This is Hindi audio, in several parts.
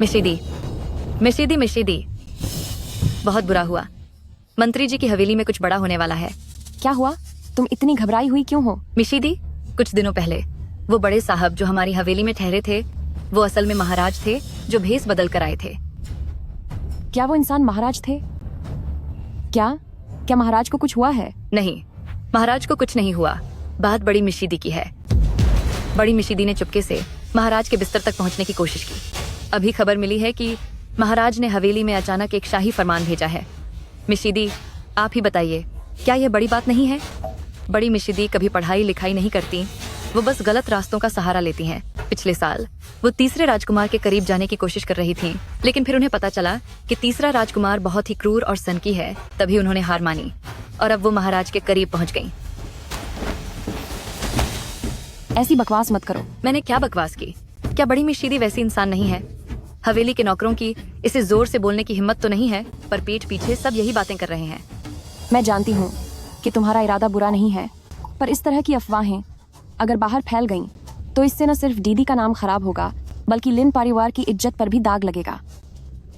मिशीदी, मिशीदी, मिशीदी। बहुत बुरा हुआ। मंत्री जी की हवेली में कुछ बड़ा होने वाला है। क्या हुआ? तुम इतनी घबराई हुई क्यों हो? मिशीदी, कुछ दिनों पहले वो बड़े साहब जो हमारी हवेली में ठहरे थे, वो असल में महाराज थे जो भेस बदल कर आए थे। क्या वो इंसान महाराज थे? क्या क्या महाराज को कुछ हुआ है? नहीं, महाराज को कुछ नहीं हुआ। बात बड़ी मिशीदी की है। बड़ी मिशीदी ने चुपके से महाराज के बिस्तर तक पहुंचने की कोशिश की। अभी खबर मिली है कि महाराज ने हवेली में अचानक एक शाही फरमान भेजा है। मिशीदी, आप ही बताइए, क्या यह बड़ी बात नहीं है? बड़ी मिशीदी कभी पढ़ाई लिखाई नहीं करती, वो बस गलत रास्तों का सहारा लेती हैं। पिछले साल वो तीसरे राजकुमार के करीब जाने की कोशिश कर रही थीं, लेकिन फिर उन्हें पता चला कि तीसरा राजकुमार बहुत ही क्रूर और सनकी है। तभी उन्होंने हार मानी और अब वो महाराज के करीब पहुंच गईं। ऐसी बकवास मत करो। मैंने क्या बकवास की? क्या बड़ी मिशीदी वैसी इंसान नहीं है? हवेली के नौकरों की इसे जोर से बोलने की हिम्मत तो नहीं है, पर पीठ पीछे सब यही बातें कर रहे हैं। मैं जानती हूँ कि तुम्हारा इरादा बुरा नहीं है, पर इस तरह की अफवाहें अगर बाहर फैल गईं, तो इससे न सिर्फ दीदी का नाम खराब होगा, बल्कि लिन परिवार की इज्जत पर भी दाग लगेगा।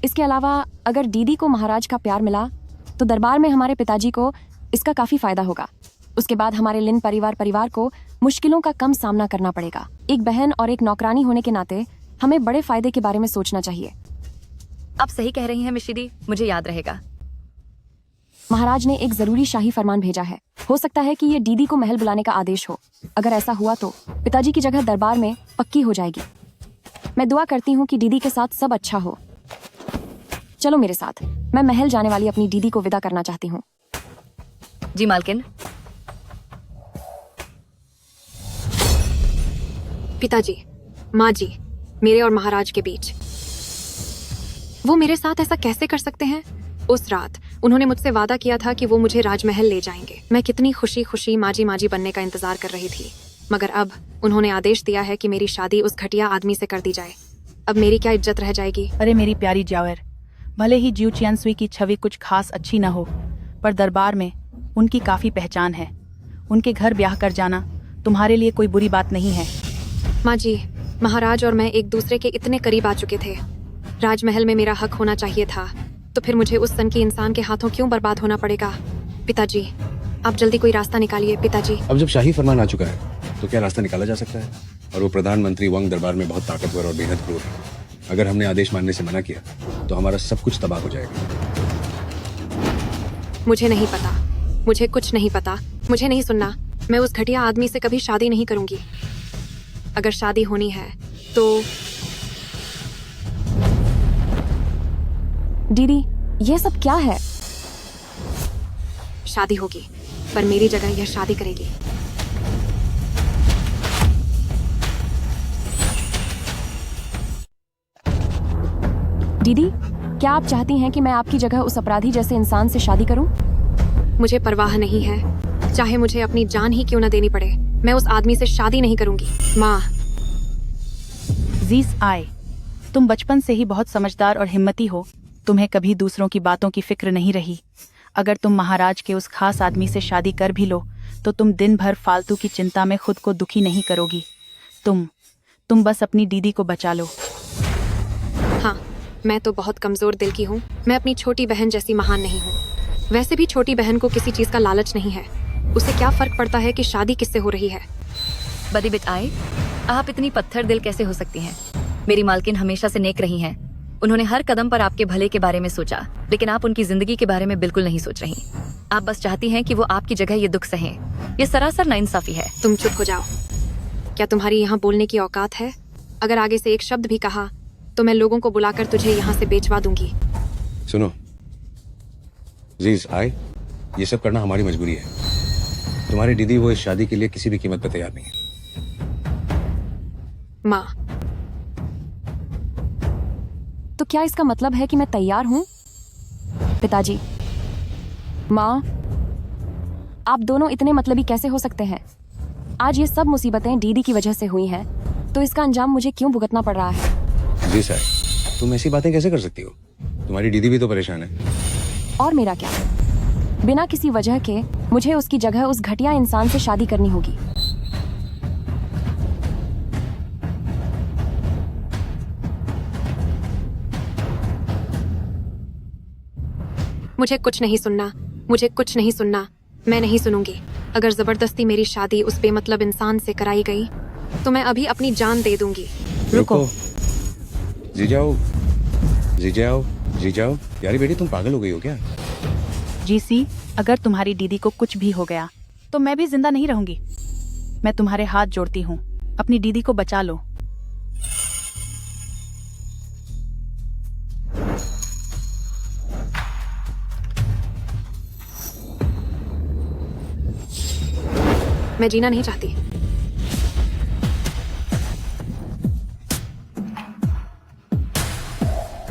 इसके अलावा अगर दीदी को महाराज का प्यार मिला, तो दरबार में हमारे पिताजी को इसका काफी फायदा होगा। उसके बाद हमारे लिन परिवार को मुश्किलों का कम सामना करना पड़ेगा। एक बहन और एक नौकरानी होने के नाते हमें बड़े फायदे के बारे में सोचना चाहिए। आप सही कह रही हैं मिशीदी, मुझे याद रहेगा। महाराज ने एक जरूरी शाही फरमान भेजा है। हो सकता है कि ये दीदी को महल बुलाने का आदेश हो। अगर ऐसा हुआ तो पिताजी की जगह दरबार में पक्की हो जाएगी। मैं दुआ करती हूँ कि दीदी के साथ सब अच्छा हो। चलो मेरे साथ, मैं महल जाने वाली अपनी दीदी को विदा करना चाहती हूँ। जी मालकिन। पिताजी, माँ जी, मेरे और महाराज के बीच वो मेरे साथ ऐसा कैसे कर सकते हैं? उस रात उन्होंने मुझसे वादा किया था कि वो मुझे राजमहल ले जाएंगे। मैं कितनी खुशी खुशी माजी बनने का इंतजार कर रही थी, मगर अब उन्होंने आदेश दिया है कि मेरी शादी उस घटिया आदमी से कर दी जाए। अब मेरी क्या इज्जत रह जाएगी? अरे मेरी प्यारी जावेर, भले ही जीव चियानसुई की छवि कुछ खास अच्छी न हो, पर दरबार में उनकी काफी पहचान है। उनके घर ब्याह कर जाना तुम्हारे लिए कोई बुरी बात नहीं है। माँ जी, महाराज और मैं एक दूसरे के इतने करीब आ चुके थे। राजमहल में मेरा हक होना चाहिए था, तो फिर मुझे उस सन की इंसान के हाथों क्यों बर्बाद होना पड़ेगा? पिताजी, आप जल्दी कोई रास्ता निकालिए। पिताजी, अब जब शाही फरमान आ चुका है तो क्या रास्ता निकाला जा सकता है? और वो प्रधानमंत्री वंग दरबार में बहुत ताकतवर और बेहद क्रूर है। अगर हमने आदेश मानने से मना किया तो हमारा सब कुछ तबाह हो जाएगा। मुझे नहीं पता, मुझे कुछ नहीं पता, मुझे नहीं सुनना। मैं उस घटिया आदमी से कभी शादी नहीं करूंगी। अगर शादी होनी है तो दीदी, ये सब क्या है? शादी होगी, पर मेरी जगह यह शादी करेगी। दीदी, क्या आप चाहती हैं कि मैं आपकी जगह उस अपराधी जैसे इंसान से शादी करूं? मुझे परवाह नहीं है, चाहे मुझे अपनी जान ही क्यों न देनी पड़े, मैं उस आदमी से शादी नहीं करूंगी। माँ। जीस आए, तुम बचपन से ही बहुत समझदार और हिम्मती हो। तुम्हें कभी दूसरों की बातों की फिक्र नहीं रही। अगर तुम महाराज के उस खास आदमी से शादी कर भी लो, तो तुम दिन भर फालतू की चिंता में खुद को दुखी नहीं करोगी। तुम बस अपनी दीदी को बचा लो। हाँ, मैं तो बहुत कमजोर दिल की हूँ। मैं अपनी छोटी बहन जैसी महान नहीं हूँ। वैसे भी छोटी बहन को किसी चीज का लालच नहीं है। उसे क्या फर्क पड़ता है कि शादी किससे हो रही है? बदी बिट आए, आप इतनी पत्थर दिल कैसे हो सकती हैं? मेरी मालकिन हमेशा से नेक रही हैं। उन्होंने हर कदम पर आपके भले के बारे में सोचा, लेकिन आप उनकी जिंदगी के बारे में बिल्कुल नहीं सोच रही। आप बस चाहती हैं कि वो आपकी जगह ये दुख सहें। ये सरासर नाइंसाफी है। तुम चुप हो जाओ। क्या तुम्हारी यहाँ बोलने की औकात है? अगर आगे से एक शब्द भी कहा तो मैं लोगों को बुलाकर तुझे यहाँ से बेचवा दूंगी। सुनो जीज आए, ये सब करना हमारी मजबूरी है। तुम्हारी दीदी वो इस शादी के लिए किसी भी कीमत पर तैयार नहीं है। माँ। तो क्या इसका मतलब है कि मैं तैयार हूँ? पिताजी, माँ, आप दोनों इतने मतलबी कैसे हो सकते हैं? आज ये सब मुसीबतें दीदी की वजह से हुई हैं, तो इसका अंजाम मुझे क्यों भुगतना पड़ रहा है? जी सर, तुम ऐसी बातें कैसे कर सकती हो? तुम्हारी दीदी भी तो परेशान है। और मेरा क्या? बिना किसी वजह के मुझे उसकी जगह उस घटिया इंसान से शादी करनी होगी। मुझे कुछ नहीं सुनना, मुझे कुछ नहीं सुनना। मैं नहीं सुनूंगी। अगर जबरदस्ती मेरी शादी उस बेमतलब इंसान से कराई गई तो मैं अभी अपनी जान दे दूंगी। रुको। जी जाओ, जी जाओ, जी जाओ। यारी बेटी तुम पागल हो गई हो क्या? जीसी, अगर तुम्हारी दीदी को कुछ भी हो गया तो मैं भी जिंदा नहीं रहूंगी। मैं तुम्हारे हाथ जोड़ती हूँ, अपनी दीदी को बचा लो। मैं जीना नहीं चाहती।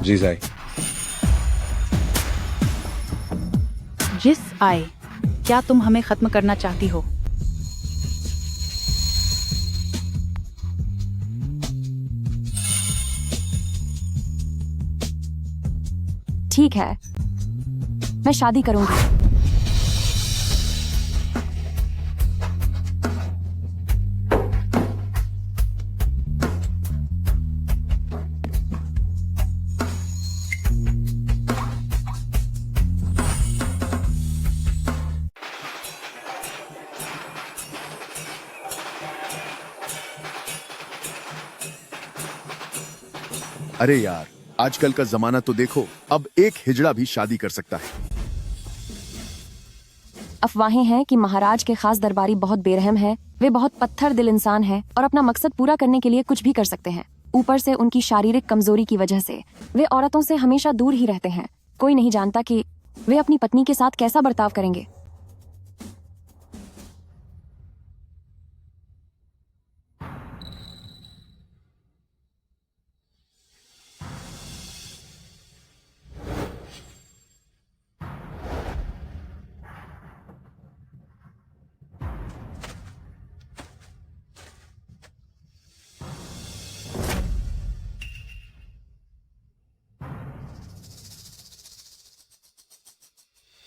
जी जाए। जिस आए, क्या तुम हमें खत्म करना चाहती हो? ठीक है, मैं शादी करूंगी। अरे यार, आजकल का जमाना तो देखो, अब एक हिजड़ा भी शादी कर सकता है। अफवाहें हैं कि महाराज के खास दरबारी बहुत बेरहम हैं, वे बहुत पत्थर दिल इंसान हैं और अपना मकसद पूरा करने के लिए कुछ भी कर सकते हैं। ऊपर से उनकी शारीरिक कमजोरी की वजह से वे औरतों से हमेशा दूर ही रहते हैं। कोई नहीं जानता कि वे अपनी पत्नी के साथ कैसा बर्ताव करेंगे।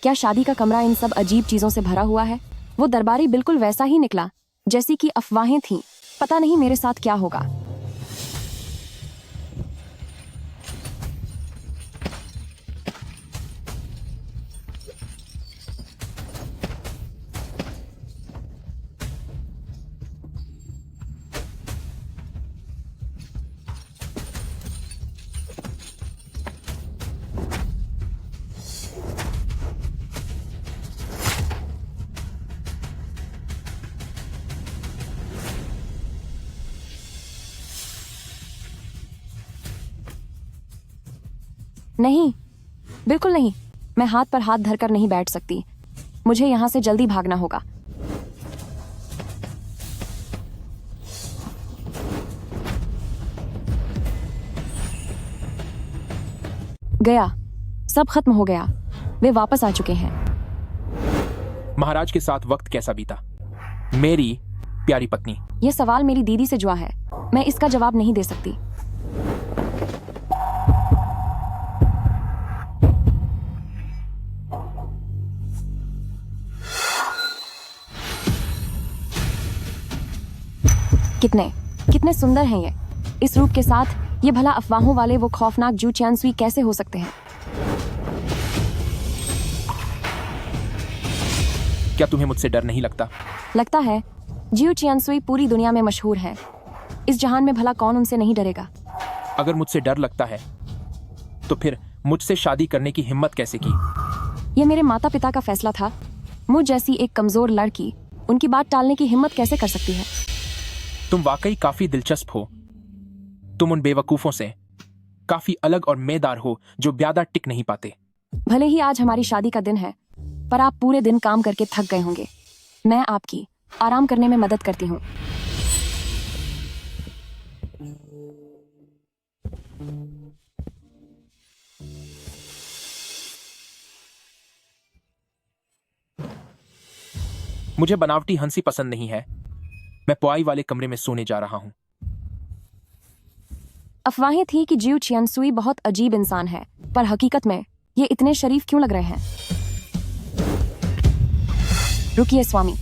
क्या शादी का कमरा इन सब अजीब चीजों से भरा हुआ है? वो दरबारी बिल्कुल वैसा ही निकला जैसी कि अफवाहें थीं। पता नहीं मेरे साथ क्या होगा। नहीं, बिल्कुल नहीं। मैं हाथ पर हाथ धरकर नहीं बैठ सकती। मुझे यहाँ से जल्दी भागना होगा। गया, सब खत्म हो गया। वे वापस आ चुके हैं। महाराज के साथ वक्त कैसा बीता, मेरी प्यारी पत्नी? यह सवाल मेरी दीदी से जुआ है। मैं इसका जवाब नहीं दे सकती। कितने कितने सुंदर हैं ये। इस रूप के साथ ये भला अफवाहों वाले वो खौफनाक जू चियानसुई कैसे हो सकते हैं? क्या तुम्हें मुझसे डर नहीं लगता? लगता है। जियो चियानसुई पूरी दुनिया में मशहूर है। इस जहान में भला कौन उनसे नहीं डरेगा? अगर मुझसे डर लगता है तो फिर मुझसे शादी करने की हिम्मत कैसे की? ये मेरे माता पिता का फैसला था। मुझ जैसी एक कमजोर लड़की उनकी बात टालने की हिम्मत कैसे कर सकती है? तुम वाकई काफी दिलचस्प हो। तुम उन बेवकूफों से काफी अलग और मेदार हो जो ज्यादा टिक नहीं पाते। भले ही आज हमारी शादी का दिन है, पर आप पूरे दिन काम करके थक गए होंगे। मैं आपकी आराम करने में मदद करती हूँ। मुझे बनावटी हंसी पसंद नहीं है। मैं पुआई वाले कमरे में सोने जा रहा हूँ। अफवाहें थी कि जियो चियानसुई बहुत अजीब इंसान है, पर हकीकत में ये इतने शरीफ क्यों लग रहे हैं? रुकिए स्वामी,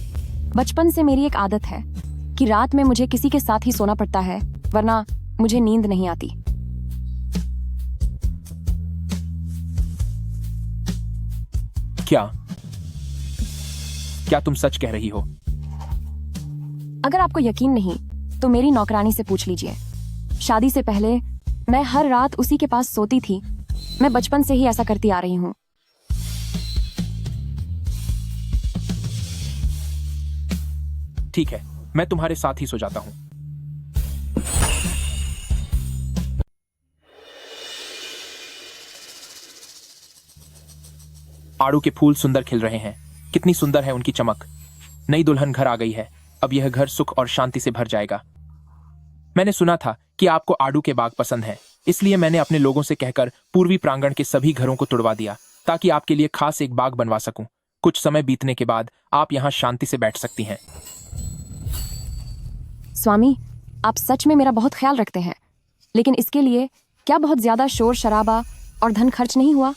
बचपन से मेरी एक आदत है कि रात में मुझे किसी के साथ ही सोना पड़ता है, वरना मुझे नींद नहीं आती। क्या क्या तुम सच कह रही हो? अगर आपको यकीन नहीं तो मेरी नौकरानी से पूछ लीजिए। शादी से पहले मैं हर रात उसी के पास सोती थी। मैं बचपन से ही ऐसा करती आ रही हूँ। ठीक है, मैं तुम्हारे साथ ही सो जाता हूं। आड़ू के फूल सुंदर खिल रहे हैं। कितनी सुंदर है उनकी चमक। नई दुल्हन घर आ गई है। अब यह घर सुख और शांति से भर जाएगा। मैंने सुना था कि आपको आड़ू के बाग पसंद है, इसलिए मैंने अपने लोगों से कहकर पूर्वी प्रांगण के सभी घरों को तुड़वा दिया ताकि आपके लिए खास एक बाग बनवा सकूं। कुछ समय बीतने के बाद आप यहां शांति से बैठ सकती हैं। स्वामी, आप सच में मेरा बहुत ख्याल रखते हैं, लेकिन इसके लिए क्या बहुत ज्यादा शोर शराबा और धन खर्च नहीं हुआ?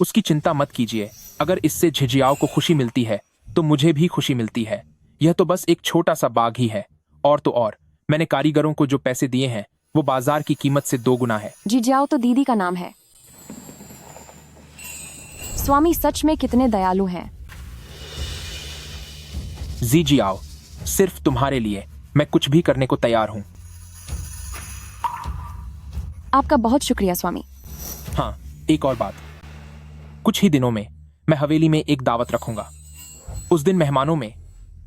उसकी चिंता मत कीजिए। अगर इससे झिझियाओं को खुशी मिलती है तो मुझे भी खुशी मिलती है। यह तो बस एक छोटा सा बाग ही है। और तो और मैंने कारीगरों को जो पैसे दिए हैं वो बाजार की कीमत से 2 गुना है। जीजाओ तो दीदी का नाम है। स्वामी सच में कितने दयालु हैं। जीजियाओ, सिर्फ तुम्हारे लिए मैं कुछ भी करने को तैयार हूं। आपका बहुत शुक्रिया स्वामी। हाँ, एक और बात। कुछ ही दिनों में मैं हवेली में एक दावत रखूंगा। उस दिन मेहमानों में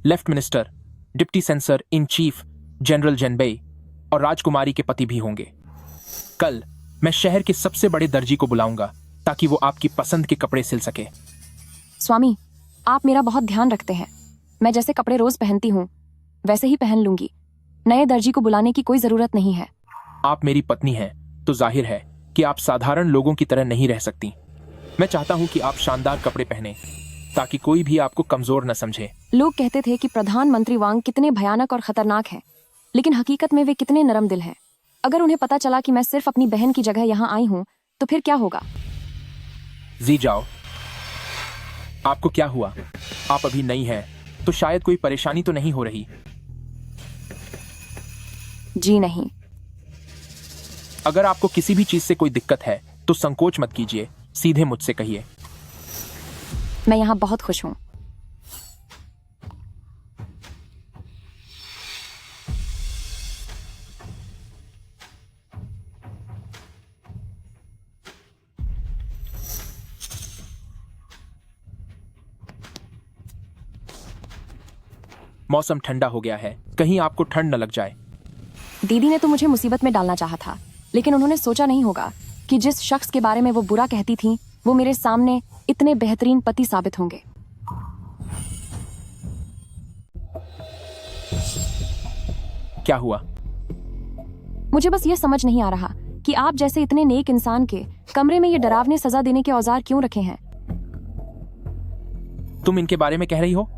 left minister, deputy censor in chief general Genbei और राजकुमारी के पति भी होंगे। कल मैं शहर के सबसे बड़े दर्जी को बुलाऊंगा ताकि वो आपकी पसंद के कपड़े सिल सके। स्वामी, आप मेरा बहुत ध्यान रखते हैं। मैं जैसे कपड़े रोज पहनती हूँ वैसे ही पहन लूंगी। नए दर्जी को बुलाने की कोई जरूरत नहीं है। आप मेरी पत्नी हैं तो जाहिर है कि आप साधारण लोगों की तरह नहीं रह सकती। मैं चाहता हूं कि आप शानदार कपड़े पहने ताकि कोई भी आपको कमजोर न समझे। लोग कहते थे कि प्रधानमंत्री वांग कितने भयानक और खतरनाक हैं, लेकिन हकीकत में वे कितने नरम दिल हैं। अगर उन्हें पता चला कि मैं सिर्फ अपनी बहन की जगह यहाँ आई हूँ तो फिर क्या होगा? जी जाओ, आपको क्या हुआ? आप अभी नई हैं तो शायद कोई परेशानी तो नहीं हो रही? जी नहीं। अगर आपको किसी भी चीज से कोई दिक्कत है तो संकोच मत कीजिए, सीधे मुझसे कहिए। मैं यहाँ बहुत खुश हूँ। मौसम ठंडा हो गया है, कहीं आपको ठंड न लग जाए। दीदी ने तो मुझे मुसीबत में डालना चाहा था, लेकिन उन्होंने सोचा नहीं होगा कि जिस शख्स के बारे में वो बुरा कहती थी वो मेरे सामने इतने बेहतरीन पति साबित होंगे। क्या हुआ? मुझे बस ये समझ नहीं आ रहा कि आप जैसे इतने नेक इंसान के कमरे में ये डरावने सजा देने के औजार क्यों रखे हैं। तुम इनके बारे में कह रही हो?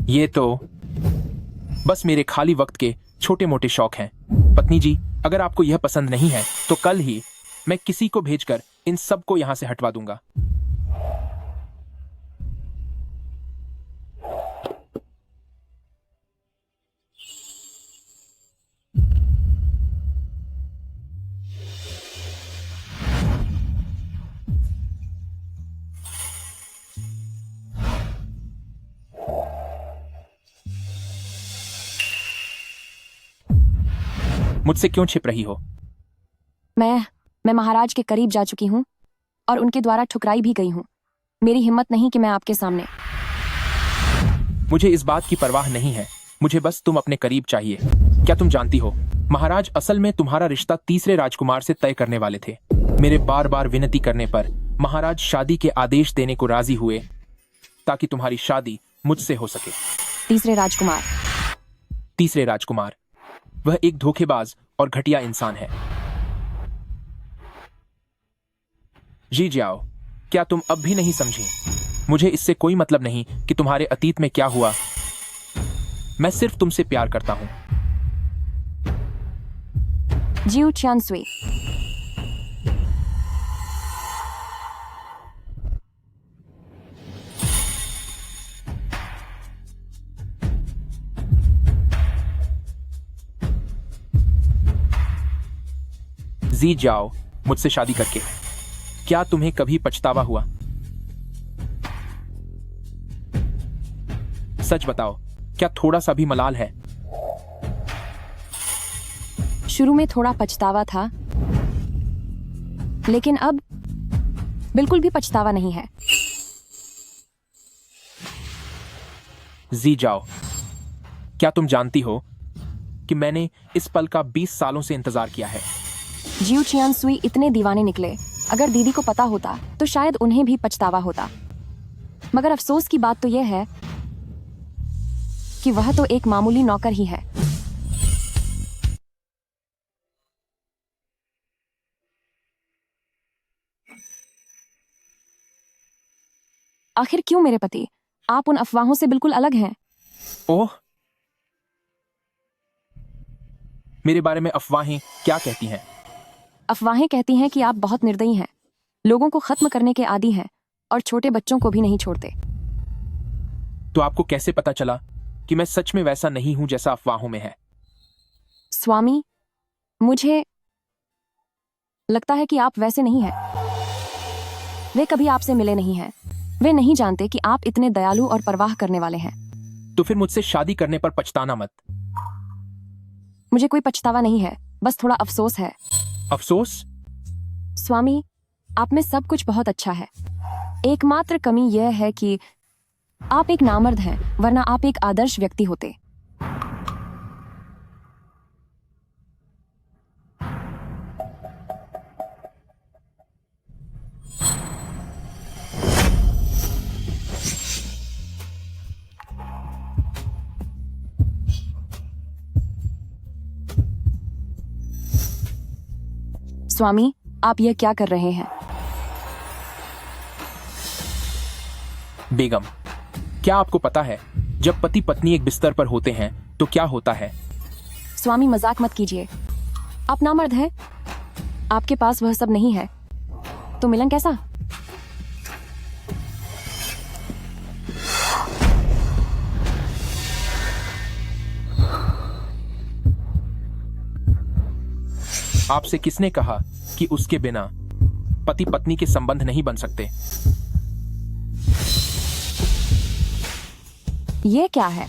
ये तो बस मेरे खाली वक्त के छोटे मोटे शौक हैं। पत्नी जी, अगर आपको यह पसंद नहीं है तो कल ही मैं किसी को भेजकर इन सब को यहां से हटवा दूंगा। मुझसे क्यों छिप रही हो? मैं महाराज के करीब जा चुकी हूँ और उनके द्वारा ठुकराई भी गई हूँ। मेरी हिम्मत नहीं कि मैं आपके सामने। मुझे इस बात की परवाह नहीं है, मुझे बस तुम अपने करीब चाहिए। क्या तुम जानती हो, महाराज असल में तुम्हारा रिश्ता तीसरे राजकुमार से तय करने वाले थे। मेरे बार बार विनती करने पर महाराज शादी के आदेश देने को राजी हुए ताकि तुम्हारी शादी मुझसे हो सके। तीसरे राजकुमार? तीसरे राजकुमार, वह एक धोखेबाज और घटिया इंसान है। जी जाओ, क्या तुम अब भी नहीं समझी? मुझे इससे कोई मतलब नहीं कि तुम्हारे अतीत में क्या हुआ। मैं सिर्फ तुमसे प्यार करता हूं। जिउ चांसुई। जी जाओ मुझसे शादी करके। क्या तुम्हें कभी पछतावा हुआ? सच बताओ, क्या थोड़ा सा भी मलाल है? शुरू में थोड़ा पछतावा था, लेकिन अब बिल्कुल भी पछतावा नहीं है। जी जाओ, क्या तुम जानती हो कि मैंने इस पल का 20 सालों से इंतजार किया है? जियो चियान सुई इतने दीवाने निकले, अगर दीदी को पता होता तो शायद उन्हें भी पछतावा होता। मगर अफसोस की बात तो यह है कि वह तो एक मामूली नौकर ही है। आखिर क्यों मेरे पति? आप उन अफवाहों से बिल्कुल अलग हैं। ओह, मेरे बारे में अफवाहें क्या कहती हैं? अफवाहें कहती हैं कि आप बहुत निर्दयी हैं, लोगों को खत्म करने के आदी हैं और छोटे बच्चों को भी नहीं छोड़ते। तो आपको कैसे पता चला कि मैं सच में वैसा नहीं हूं जैसा अफवाहों में है? स्वामी, मुझे लगता है कि आप वैसे नहीं हैं। वे कभी आपसे मिले नहीं हैं। वे नहीं जानते कि आप इतने दयालु और परवाह करने वाले हैं। तो फिर मुझसे शादी करने पर पछताना मत। मुझे कोई पछतावा नहीं है, बस थोड़ा अफसोस है। अफसोस? स्वामी, आप में सब कुछ बहुत अच्छा है। एकमात्र कमी यह है कि आप एक नामर्द हैं, वरना आप एक आदर्श व्यक्ति होते। स्वामी, आप यह क्या कर रहे हैं? बेगम, क्या आपको पता है जब पति पत्नी एक बिस्तर पर होते हैं तो क्या होता है? स्वामी, मजाक मत कीजिए। आप नामर्द हैं, आपके पास वह सब नहीं है, तो मिलन कैसा? आपसे किसने कहा कि उसके बिना पति पत्नी के संबंध नहीं बन सकते? ये क्या है?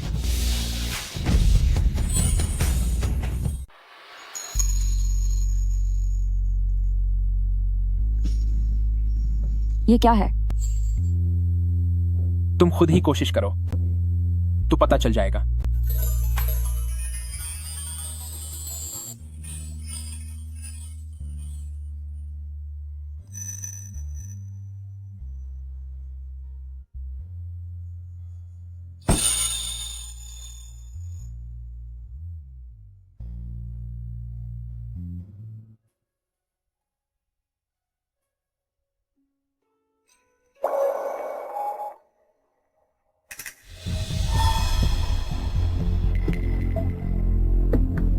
ये क्या है? तुम खुद ही कोशिश करो तो पता चल जाएगा।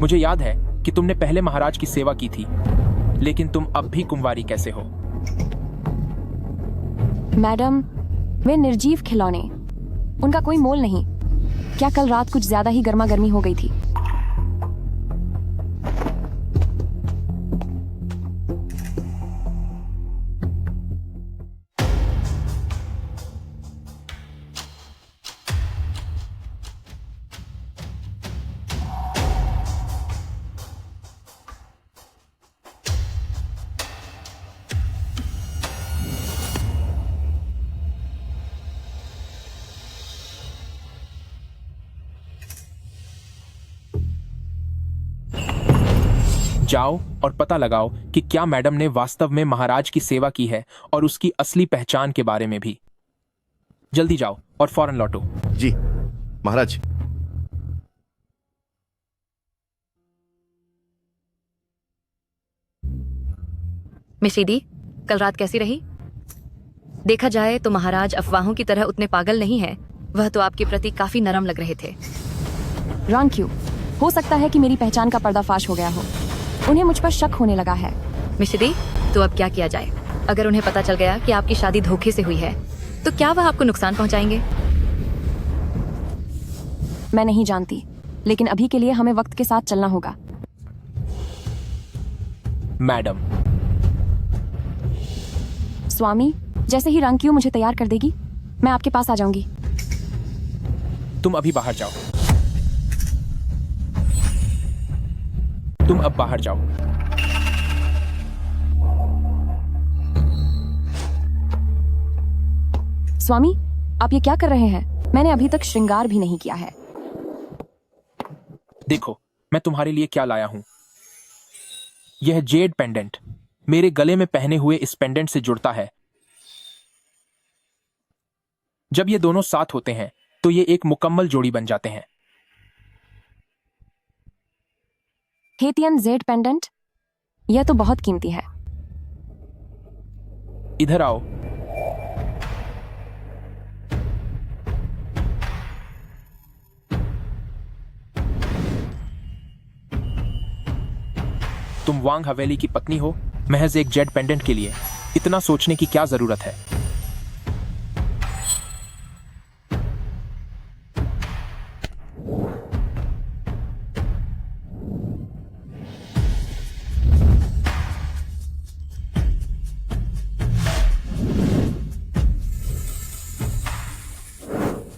मुझे याद है कि तुमने पहले महाराज की सेवा की थी, लेकिन तुम अब भी कुंवारी कैसे हो? मैडम, वे निर्जीव खिलौने, उनका कोई मोल नहीं। क्या कल रात कुछ ज्यादा ही गर्मा गर्मी हो गई थी? जाओ और पता लगाओ कि क्या मैडम ने वास्तव में महाराज की सेवा की है और उसकी असली पहचान के बारे में भी। जल्दी जाओ और फौरन लौटो। जी महाराज। मिशीदी, कल रात कैसी रही? देखा जाए तो महाराज अफवाहों की तरह उतने पागल नहीं है। वह तो आपके प्रति काफी नरम लग रहे थे। रॉन क्यों? हो सकता है कि मेरी पहचान का पर्दाफाश हो गया हो। उन्हें मुझ पर शक होने लगा है। मिशीदी, तो अब क्या किया जाए? अगर उन्हें पता चल गया कि आपकी शादी धोखे से हुई है, तो क्या वह आपको नुकसान पहुंचाएंगे? मैं नहीं जानती, लेकिन अभी के लिए हमें वक्त के साथ चलना होगा। मैडम। स्वामी, जैसे ही रंग क्यों मुझे तैयार कर देगी, मैं आपके पास आ जाऊंगी। तुम अभी बाहर जाओ। तुम अब बाहर जाओ। स्वामी, आप ये क्या कर रहे हैं? मैंने अभी तक श्रृंगार भी नहीं किया है। देखो मैं तुम्हारे लिए क्या लाया हूं। यह जेड पेंडेंट मेरे गले में पहने हुए इस पेंडेंट से जुड़ता है। जब ये दोनों साथ होते हैं तो ये एक मुकम्मल जोड़ी बन जाते हैं। हेतियन जेड पेंडेंट, यह तो बहुत कीमती है। इधर आओ। तुम वांग हवेली की पत्नी हो, महज एक जेड पेंडेंट के लिए इतना सोचने की क्या जरूरत है?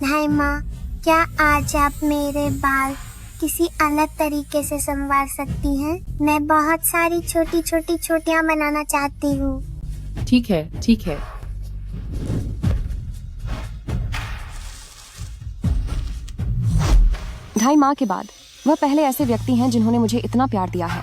हाय माँ, क्या आज आप मेरे बाल किसी अलग तरीके से संवार सकती हैं? मैं बहुत सारी छोटी छोटी छोटियाँ बनाना चाहती हूँ। ठीक है, ठीक है। ढाई माह के बाद वह पहले ऐसे व्यक्ति हैं जिन्होंने मुझे इतना प्यार दिया है।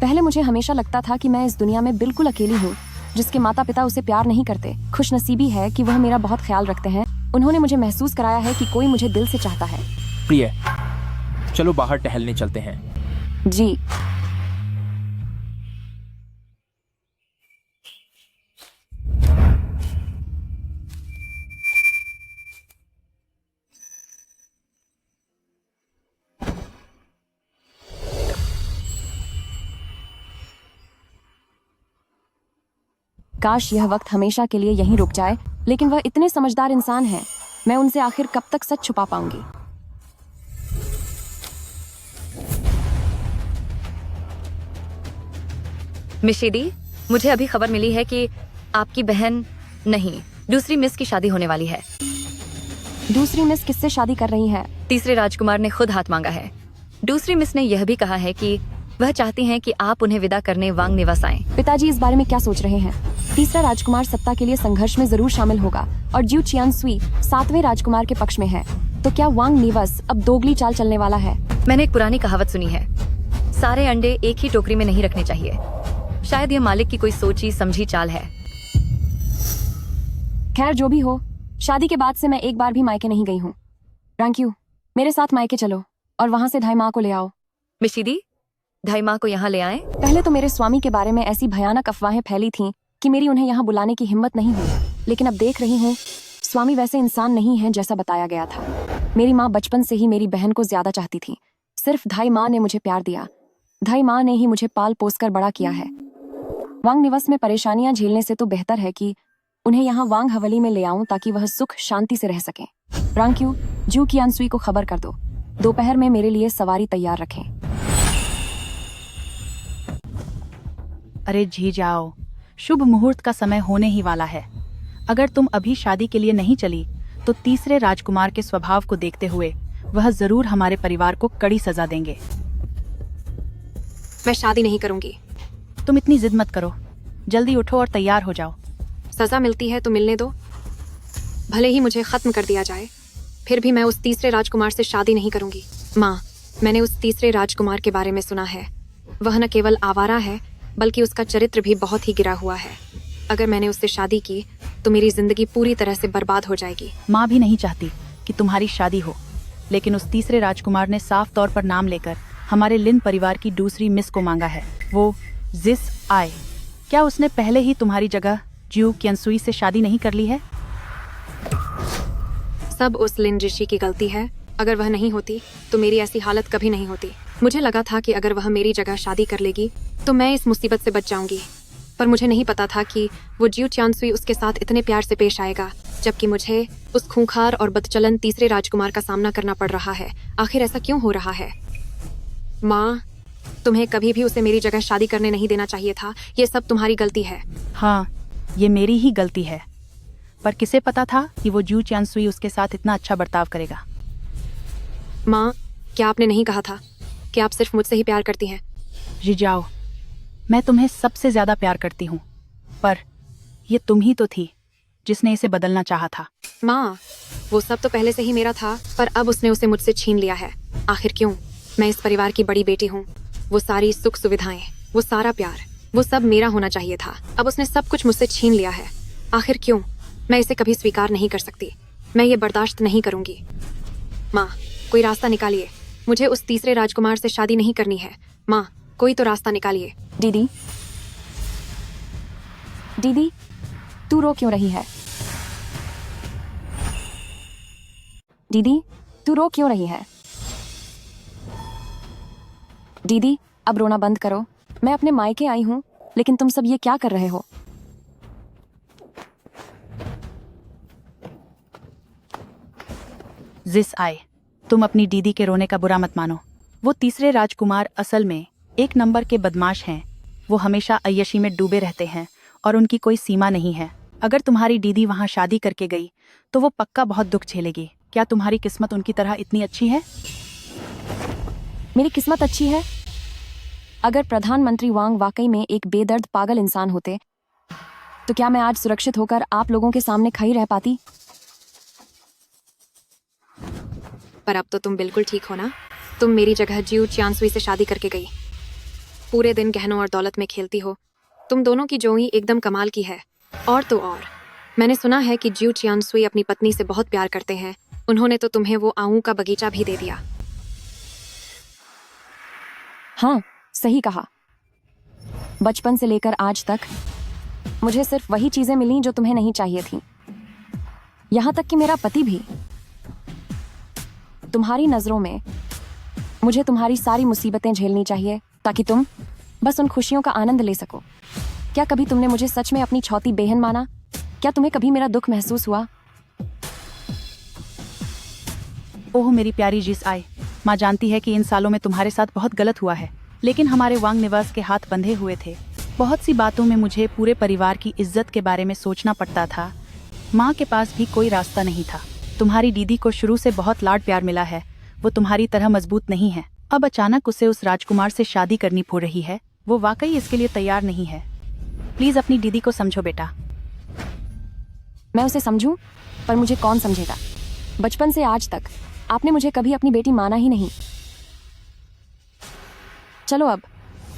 पहले मुझे हमेशा लगता था कि मैं इस दुनिया में बिल्कुल अकेली हूँ, जिसके माता पिता उसे प्यार नहीं करते। खुशनसीबी है कि वह मेरा बहुत ख्याल रखते हैं। उन्होंने मुझे महसूस कराया है कि कोई मुझे दिल से चाहता है। प्रिय, चलो बाहर टहलने चलते हैं। जी। काश यह वक्त हमेशा के लिए यहीं रुक जाए, लेकिन वह इतने समझदार इंसान हैं। मैं उनसे आखिर कब तक सच छुपा पाऊंगी? मिशीदी, मुझे अभी खबर मिली है कि आपकी बहन नहीं, दूसरी मिस की शादी होने वाली है। दूसरी मिस किससे शादी कर रही है? तीसरे राजकुमार ने खुद हाथ मांगा है। दूसरी मिस ने यह भी कहा है कि वह चाहती हैं कि आप उन्हें विदा करने वांग निवास आएं। पिताजी इस बारे में क्या सोच रहे हैं? तीसरा राजकुमार सत्ता के लिए संघर्ष में जरूर शामिल होगा और ज्यू चियान सुई 7वें राजकुमार के पक्ष में है। तो क्या वांग निवास अब दोगली चाल चलने वाला है? मैंने एक पुरानी कहावत सुनी है, सारे अंडे एक ही टोकरी में नहीं रखने चाहिए। शायद यह मालिक की कोई सोची समझी चाल है। खैर जो भी हो, शादी के बाद से मैं एक बार भी मायके नहीं गई हूँ। रांक्यू, मेरे साथ मायके चलो और वहाँ से ढाई माँ को ले आओ। मिशीदी, ढाई माँ को यहाँ ले आएं। पहले तो मेरे स्वामी के बारे में ऐसी भयानक अफवाहें फैली थीं कि मेरी उन्हें यहाँ बुलाने की हिम्मत नहीं हुई, लेकिन अब देख रही हूँ स्वामी वैसे इंसान नहीं है जैसा बताया गया था। मेरी माँ बचपन से ही मेरी बहन को ज्यादा चाहती थी। सिर्फ ढाई माँ ने मुझे प्यार दिया। ढाई माँ ने ही मुझे पाल पोस कर बड़ा किया है। वांग निवास में परेशानियां झेलने से तो बेहतर है कि उन्हें यहाँ वांग हवेली में ले आऊं ताकि वह सुख शांति से रह सकें। रांक्यू, जू कियानसुई को खबर कर दो, दोपहर में मेरे लिए सवारी तैयार रखें। अरे जी जाओ, शुभ मुहूर्त का समय होने ही वाला है। अगर तुम अभी शादी के लिए नहीं चली तो तीसरे राजकुमार के स्वभाव को देखते हुए वह जरूर हमारे परिवार को कड़ी सजा देंगे। मैं शादी नहीं करूंगी। तुम इतनी जिद मत करो, जल्दी उठो और तैयार हो जाओ। सजा मिलती है तो मिलने दो, भले ही मुझे खत्म कर दिया जाए, फिर भी मैं उस तीसरे राजकुमार से शादी नहीं करूंगी। माँ, मैंने उस तीसरे राजकुमार के बारे में सुना है। वह न केवल आवारा है बल्कि उसका चरित्र भी बहुत ही गिरा हुआ है। अगर मैंने उससे शादी की तो मेरी जिंदगी पूरी तरह से बर्बाद हो जाएगी। माँ भी नहीं चाहती कि तुम्हारी शादी हो, लेकिन उस तीसरे राजकुमार ने साफ तौर पर नाम लेकर हमारे लिन परिवार की दूसरी मिस को मांगा है, वो जिस आए। क्या उसने पहले ही तुम्हारी जगह ज्यू कियानसुई से शादी नहीं कर ली है? सब उस लिन ऋषि की गलती है। अगर वह नहीं होती तो मेरी ऐसी हालत कभी नहीं होती। मुझे लगा था कि अगर वह मेरी जगह शादी कर लेगी तो मैं इस मुसीबत से बच जाऊंगी, पर मुझे नहीं पता था कि वो ज्यू चियानसुई उसके साथ इतने प्यार से पेश आएगा, जबकि मुझे उस खूंखार और बदचलन तीसरे राजकुमार का सामना करना पड़ रहा है। आखिर ऐसा क्यों हो रहा है? माँ, तुम्हें कभी भी उसे मेरी जगह शादी करने नहीं देना चाहिए था। ये सब तुम्हारी गलती है। हाँ, ये मेरी ही गलती है, पर किसे पता था कि वो जू चांसुई उसके साथ इतना अच्छा बर्ताव करेगा। माँ, क्या आपने नहीं कहा था कि आप सिर्फ मुझसे ही प्यार करती हैं? जी जाओ, मैं तुम्हें सबसे ज्यादा प्यार करती हूँ, पर ये तुम ही तो थी जिसने इसे बदलना चाहा था। माँ, वो सब तो पहले से ही मेरा था, पर अब उसने उसे मुझसे छीन लिया है। आखिर क्यों? मैं इस परिवार की बड़ी बेटी हूँ। वो सारी सुख सुविधाएं, वो सारा प्यार, वो सब मेरा होना चाहिए था। अब उसने सब कुछ मुझसे छीन लिया है। आखिर क्यों? मैं इसे कभी स्वीकार नहीं कर सकती। मैं ये बर्दाश्त नहीं करूंगी। माँ, कोई रास्ता निकालिए। मुझे उस तीसरे राजकुमार से शादी नहीं करनी है। माँ, कोई तो रास्ता निकालिए। दीदी, दीदी, तू रो क्यों रही है? दीदी, तू रो क्यों रही है? दीदी, अब रोना बंद करो। मैं अपने मायके आई हूँ, लेकिन तुम सब ये क्या कर रहे हो? जिस आए, तुम अपनी दीदी के रोने का बुरा मत मानो। वो तीसरे राजकुमार असल में एक नंबर के बदमाश हैं। वो हमेशा अय्यशी में डूबे रहते हैं और उनकी कोई सीमा नहीं है। अगर तुम्हारी दीदी वहाँ शादी करके गई तो वो पक्का बहुत दुख झेलेगी। क्या तुम्हारी किस्मत उनकी तरह इतनी अच्छी है? मेरी किस्मत अच्छी है? अगर प्रधानमंत्री वांग वाकई में एक बेदर्द पागल इंसान होते तो क्या मैं आज सुरक्षित होकर आप लोगों के सामने खड़ी रह पाती? पर अब तो तुम बिल्कुल ठीक हो ना? तुम मेरी जगह जिऊ चांसुई से शादी करके गई। पूरे दिन गहनों और दौलत में खेलती हो। तुम दोनों की जोड़ी एकदम कमाल की है। और तो और, मैंने सुना है कि जिऊ चांसुई अपनी पत्नी से बहुत प्यार करते हैं। उन्होंने तो तुम्हें वो आऊ का बगीचा भी दे दिया। हाँ, सही कहा। बचपन से लेकर आज तक मुझे सिर्फ वही चीजें मिली जो तुम्हें नहीं चाहिए थी। यहाँ तक कि मेरा पति भी। तुम्हारी नजरों में मुझे तुम्हारी सारी मुसीबतें झेलनी चाहिए ताकि तुम बस उन खुशियों का आनंद ले सको। क्या कभी तुमने मुझे सच में अपनी छौती बहन माना? क्या तुम्हें कभी मेरा दुख महसूस हुआ? ओह मेरी प्यारी जिस आए, माँ जानती है कि इन सालों में तुम्हारे साथ बहुत गलत हुआ है, लेकिन हमारे वांग निवास के हाथ बंधे हुए थे। बहुत सी बातों में मुझे पूरे परिवार की इज्जत के बारे में सोचना पड़ता था। माँ के पास भी कोई रास्ता नहीं था। तुम्हारी दीदी को शुरू से बहुत लाड प्यार मिला है। वो तुम्हारी तरह मजबूत नहीं है। अब अचानक उसे उस राजकुमार से शादी करनी पड़ रही है। वो वाकई इसके लिए तैयार नहीं है। प्लीज अपनी दीदी को समझो बेटा। मैं उसे समझूं, पर मुझे कौन समझेगा? बचपन से आज तक आपने मुझे कभी अपनी बेटी माना ही नहीं। चलो अब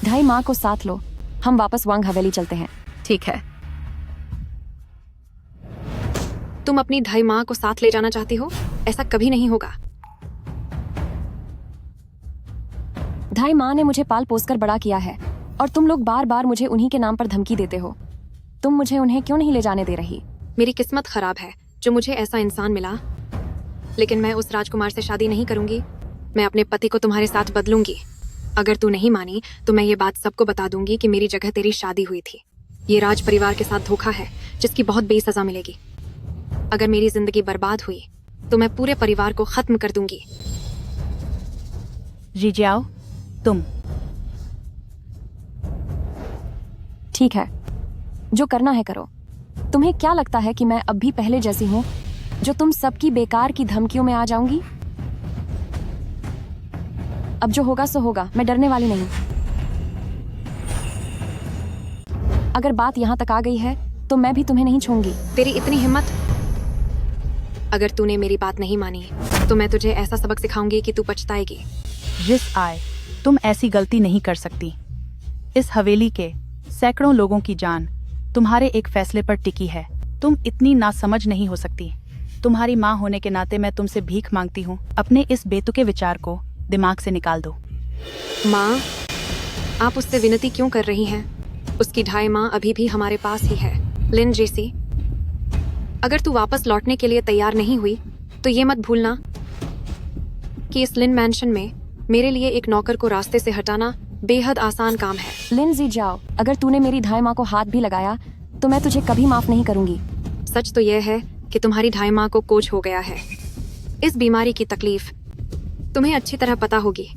ढाई माँ को साथ लो, हम वापस वांग हवेली चलते हैं। ठीक है। तुम अपनी ढाई माँ को साथ ले जाना चाहती हो? ऐसा कभी नहीं होगा। ढाई माँ ने मुझे पाल पोस कर बड़ा किया है और तुम लोग बार बार मुझे उन्हीं के नाम पर धमकी देते हो। तुम मुझे उन्हें क्यों नहीं ले जाने दे रही? मेरी किस्मत खराब है जो मुझे ऐसा इंसान मिला, लेकिन मैं उस राजकुमार से शादी नहीं करूंगी। मैं अपने पति को तुम्हारे साथ बदलूंगी। अगर तू नहीं मानी तो मैं ये बात सबको बता दूंगी कि मेरी जगह तेरी शादी हुई थी। ये राज परिवार के साथ धोखा है जिसकी बहुत बेसजा मिलेगी। अगर मेरी जिंदगी बर्बाद हुई तो मैं पूरे परिवार को खत्म कर दूंगी। जी जाओ तुम। ठीक है, जो करना है करो। तुम्हें क्या लगता है कि मैं अब भी पहले जैसी हूँ जो तुम सबकी बेकार की धमकियों में आ जाऊंगी? अब जो होगा सो होगा, मैं डरने वाली नहीं। अगर बात यहाँ तक आ गई है तो मैं भी तुम्हें नहीं छोड़ूंगी। तेरी इतनी हिम्मत? अगर तूने मेरी बात नहीं मानी तो मैं तुझे ऐसा सबक सिखाऊंगी कि तू पछताएगी। जिस आए, तुम ऐसी गलती नहीं कर सकती। इस हवेली के सैकड़ों लोगों की जान तुम्हारे एक फैसले पर टिकी है। तुम इतनी नासमझ नहीं हो सकती। तुम्हारी माँ होने के नाते मैं तुमसे भीख मांगती हूँ, अपने इस बेतुके विचार को दिमाग से निकाल दो। माँ, आप उससे विनती क्यों कर रही हैं? उसकी ढाई माँ अभी भी हमारे पास ही है। लिन जेसी, अगर तू वापस लौटने के लिए तैयार नहीं हुई तो ये मत भूलना कि इस लिन मैंशन में मेरे लिए एक नौकर को रास्ते से हटाना बेहद आसान काम है। लिंजी जाओ, अगर तूने मेरी ढाई माँ को हाथ भी लगाया तो मैं तुझे कभी माफ नहीं करूंगी। सच तो यह है कि तुम्हारी ढाई माँ को कोच हो गया है। इस बीमारी की तकलीफ तुम्हें अच्छी तरह पता होगी।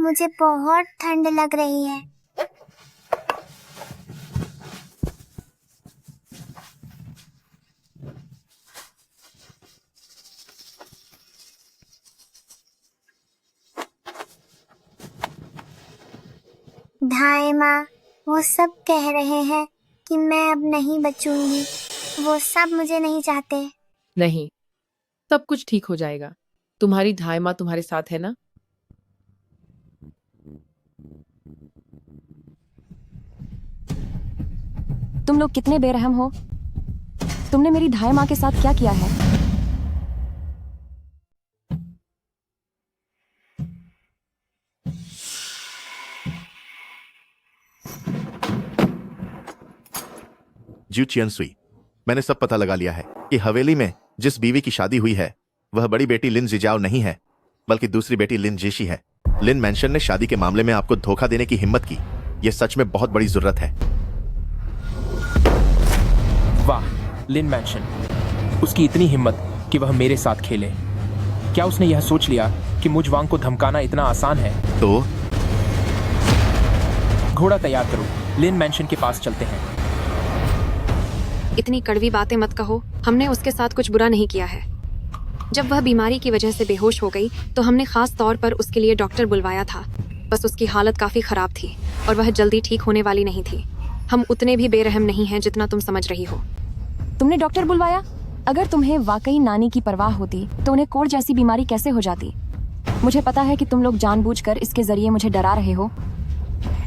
मुझे बहुत ठंड लग रही है। धाय माँ, वो सब कह रहे हैं कि मैं अब नहीं बचूंगी। वो सब मुझे नहीं चाहते। नहीं, सब कुछ ठीक हो जाएगा। तुम्हारी ढाई माँ तुम्हारे साथ है ना? तुम लोग कितने बेरहम हो। तुमने मेरी ढाई माँ के साथ क्या किया है? ज्यू चियनसुई, मैंने सब पता लगा लिया है कि हवेली में जिस बीवी की शादी हुई है वह बड़ी बेटी लिन जिजाओ नहीं है, बल्कि दूसरी बेटी लिन जेशी है। लिन मैंशन ने शादी के मामले में आपको धोखा देने की हिम्मत की। यह सच में बहुत बड़ी जरूरत है। वाह, लिन मैंशन, उसकी इतनी हिम्मत कि वह मेरे साथ खेले। क्या उसने यह सोच लिया कि मुझ वांग को धमकाना इतना आसान है? तो घोड़ा तैयार करो, लिन मैंशन के पास चलते हैं। इतनी कड़वी बातें मत कहो। हमने उसके साथ कुछ बुरा नहीं किया है। जब वह बीमारी की वजह से बेहोश हो गई तो हमने खास तौर पर उसके लिए डॉक्टर बुलवाया था। बस उसकी हालत काफी खराब थी और वह जल्दी ठीक होने वाली नहीं थी। हम उतने भी बेरहम नहीं हैं जितना तुम समझ रही हो। तुमने डॉक्टर बुलवाया? अगर तुम्हें वाकई नानी की परवाह होती तो उन्हें कोढ़ जैसी बीमारी कैसे हो जाती? मुझे पता है कि तुम लोग जानबूझकर इसके जरिए मुझे डरा रहे हो।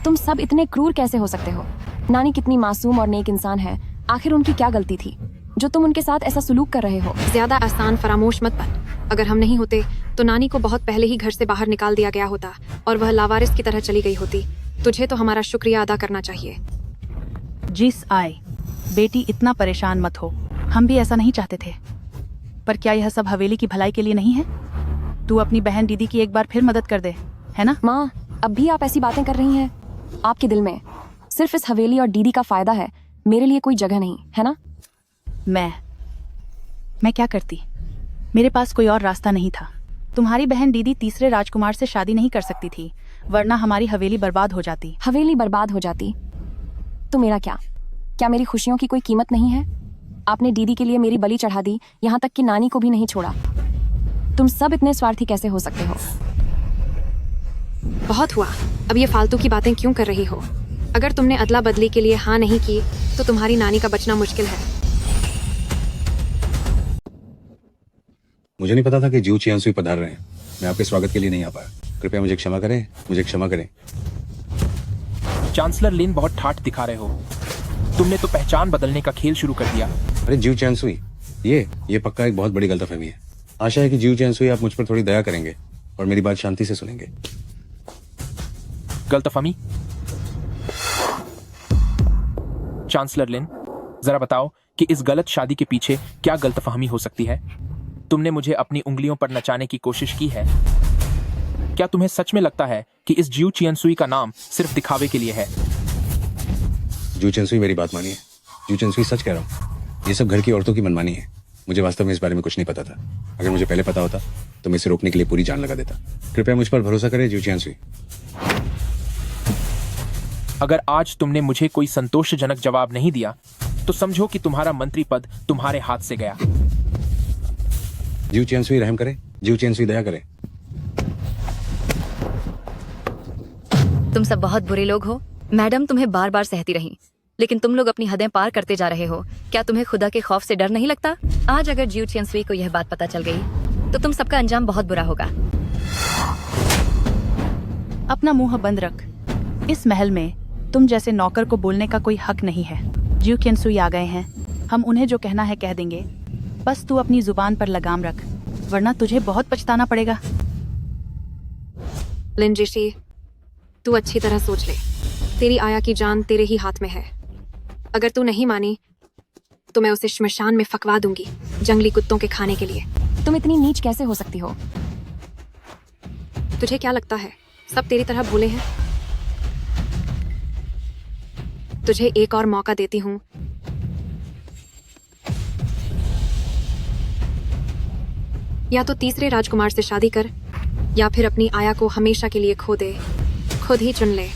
तुम सब इतने क्रूर कैसे हो सकते हो? नानी कितनी मासूम और नेक इंसान है। आखिर उनकी क्या गलती थी जो तुम उनके साथ ऐसा सुलूक कर रहे हो? ज्यादा आसान फरामोश मत बन। अगर हम नहीं होते तो नानी को बहुत पहले ही घर से बाहर निकाल दिया गया होता और वह लावारिस की तरह चली गई होती। तुझे तो हमारा शुक्रिया अदा करना चाहिए। जिस आए, बेटी इतना परेशान मत हो। हम भी ऐसा नहीं चाहते थे, पर क्या यह सब हवेली की भलाई के लिए नहीं है? तू अपनी बहन दीदी की एक बार फिर मदद कर दे, है ना? माँ, अब भी आप ऐसी बातें कर रही हैं। आपके दिल में सिर्फ इस हवेली और दीदी का फायदा है, मेरे लिए कोई जगह नहीं है ना? मैं क्या करती? मेरे पास कोई और रास्ता नहीं था। तुम्हारी बहन दीदी तीसरे राजकुमार से शादी नहीं कर सकती थी, वरना हमारी हवेली बर्बाद हो जाती। हवेली बर्बाद हो जाती तो मेरा क्या? क्या मेरी खुशियों की कोई कीमत नहीं है? आपने दीदी के लिए मेरी बलि चढ़ा दी, यहाँ तक कि नानी को भी नहीं छोड़ा। तुम सब इतने स्वार्थी कैसे हो सकते हो? बहुत हुआ। अब ये फालतू की बातें क्यों कर रही हो? अगर तुमने अदला बदली के लिए हाँ नहीं की तो तुम्हारी नानी का बचना मुश्किल है। मुझे नहीं पता था कि ज्यू चियनसुई पधार रहे हैं। मैं आपके स्वागत के लिए नहीं आ पाया। कृपया मुझे क्षमा करें, मुझे क्षमा करें। चांसलर लिन, बहुत ठाठ दिखा रहे हो। तुमने तो पहचान बदलने का खेल शुरू कर दिया। अरे ज्यू चियनसुई, ये पक्का एक बहुत बड़ी गलतफहमी है। आशा है कि ज्यू चियनसुई आप मुझ पर थोड़ी दया करेंगे और मेरी बात शांति से सुनेंगे। गलतफहमी? चांसलर लिन, जरा बताओ कि इस गलत शादी के पीछे क्या गलतफहमी हो सकती है? तुमने मुझे अपनी उंगलियों पर नचाने की कोशिश की है। क्या तुम्हें सच में लगता है कि इस ज्यू चियनसुई का नाम सिर्फ दिखावे के लिए है? ज्यू चियनसुई, मेरी बात मानिए। ज्यू चियनसुई, सच कह रहा हूँ। ये सब घर की औरतों की मनमानी है। मुझे वास्तव में इस बारे में कुछ नहीं पता था। अगर मुझे पहले पता होता तो मैं इसे रोकने के लिए पूरी जान लगा देता। कृपया मुझ पर भरोसा करें ज्यू चियनसुई। अगर आज तुमने मुझे कोई संतोषजनक जवाब नहीं दिया तो समझो कि तुम्हारा मंत्री पद तुम्हारे हाथ से गया। ज्यू चियनसुई, रहम करें। ज्यू चियनसुई, दया करें। तुम सब बहुत बुरे लोग हो। मैडम तुम्हें बार बार सहती रही, लेकिन तुम लोग अपनी हदें पार करते जा रहे हो। क्या तुम्हें खुदा के खौफ से डर नहीं लगता? आज अगर ज्यू चियनसुई को यह बात पता चल गई तो तुम सबका अंजाम बहुत बुरा होगा। अपना मुंह बंद रख। इस महल में तुम जैसे नौकर को बोलने का कोई हक नहीं है। ज्यू चियनसुई आ गए हैं, हम उन्हें जो कहना है कह देंगे। बस तू अपनी जुबान पर लगाम रख, वरना तुझे बहुत पछताना पड़ेगा। लिन जेशी, तू अच्छी तरह सोच ले। तेरी आया की जान तेरे ही हाथ में है। अगर तू नहीं मानी तो मैं उसे श्मशान में फकवा दूंगी, जंगली कुत्तों के खाने के लिए। तुम इतनी नीच कैसे हो सकती हो? तुझे क्या लगता है सब तेरी तरह भोले हैं? तुझे एक और मौका देती हूँ। या तो तीसरे राजकुमार से शादी कर या फिर अपनी आया को हमेशा के लिए खो दे। खुद ही चुन ले।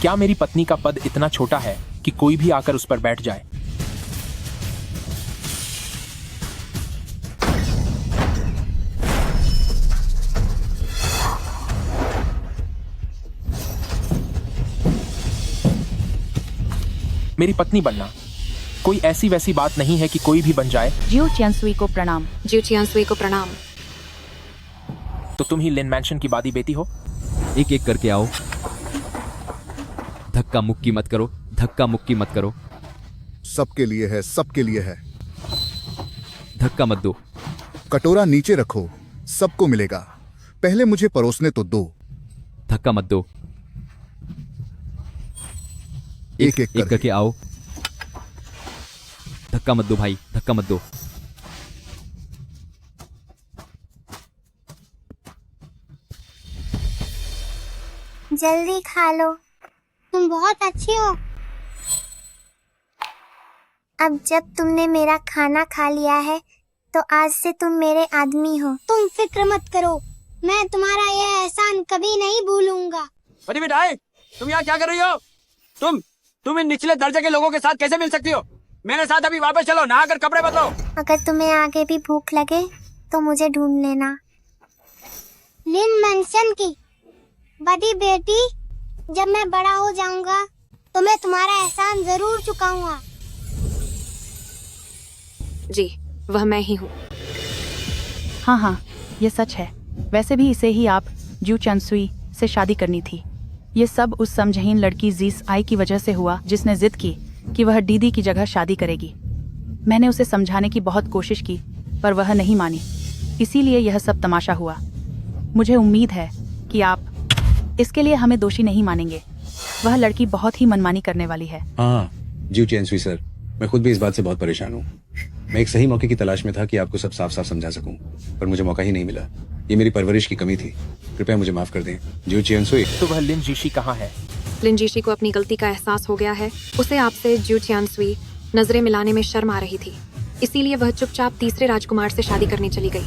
क्या मेरी पत्नी का पद इतना छोटा है कि कोई भी आकर उस पर बैठ जाए? मेरी पत्नी बनना कोई ऐसी वैसी बात नहीं है कि कोई भी बन जाए। जियो चियांसुई को प्रणाम। जियो चियांसुई को प्रणाम। तो तुम ही लिन मैंशन की बादी बेटी हो? एक एक करके आओ। धक्का मुक्की मत करो, धक्का मुक्की मत करो। सबके लिए है, सबके लिए है। धक्का मत दो। कटोरा नीचे रखो, सबको मिलेगा। पहले मुझे परोसने तो दो। धक्का मत दो। एक एक करके आओ। धक्का मत दो भाई, धक्का मत दो। जल्दी खा लो, तुम बहुत अच्छी हो। अब जब तुमने मेरा खाना खा लिया है तो आज से तुम मेरे आदमी हो। तुम फिक्र मत करो, मैं तुम्हारा यह एहसान कभी नहीं भूलूंगा। बड़ी बेटाई, तुम यहाँ क्या कर रही हो? तुम इन निचले दर्जे के लोगों के साथ कैसे मिल सकती हो? मेरे साथ अभी वापस चलो, नहाकर कपड़े बदलो। अगर तुम्हें आगे भी भूख लगे तो मुझे ढूंढ लेना। लिन मैंशन की बड़ी बेटी, जब मैं बड़ा हो जाऊंगा तो मैं तुम्हारा एहसान जरूर चुकाऊंगा। जी, वह मैं ही हूँ। हाँ हाँ, ये सच है। वैसे भी इसे ही आप जियो चियांसुई से शादी करनी थी। ये सब उस समझहीन लड़की जीस आई की वजह से हुआ, जिसने जिद की कि वह दीदी की जगह शादी करेगी। मैंने उसे समझाने की बहुत कोशिश की, पर वह नहीं मानी। इसीलिए यह सब तमाशा हुआ। मुझे उम्मीद है कि आप इसके लिए हमें दोषी नहीं मानेंगे। वह लड़की बहुत ही मनमानी करने वाली है। हाँ जियो चियांसुई सर, मैं खुद भी इस बात से बहुत परेशान हूँ। मैं एक सही मौके की तलाश में था कि आपको सब साफ साफ समझा सकूं, पर मुझे मौका ही नहीं मिला। ये मेरी परवरिश की कमी थी, कृपया मुझे माफ कर दें। जियो चियांसुई। तो वह लिन जीशी कहाँ है? लिन जीशी को अपनी गलती का एहसास हो गया है। उसे आपसे जियो चियांसुई नजरें मिलाने में शर्म आ रही थी, इसीलिए वह चुपचाप तीसरे राजकुमार से शादी करने चली गई।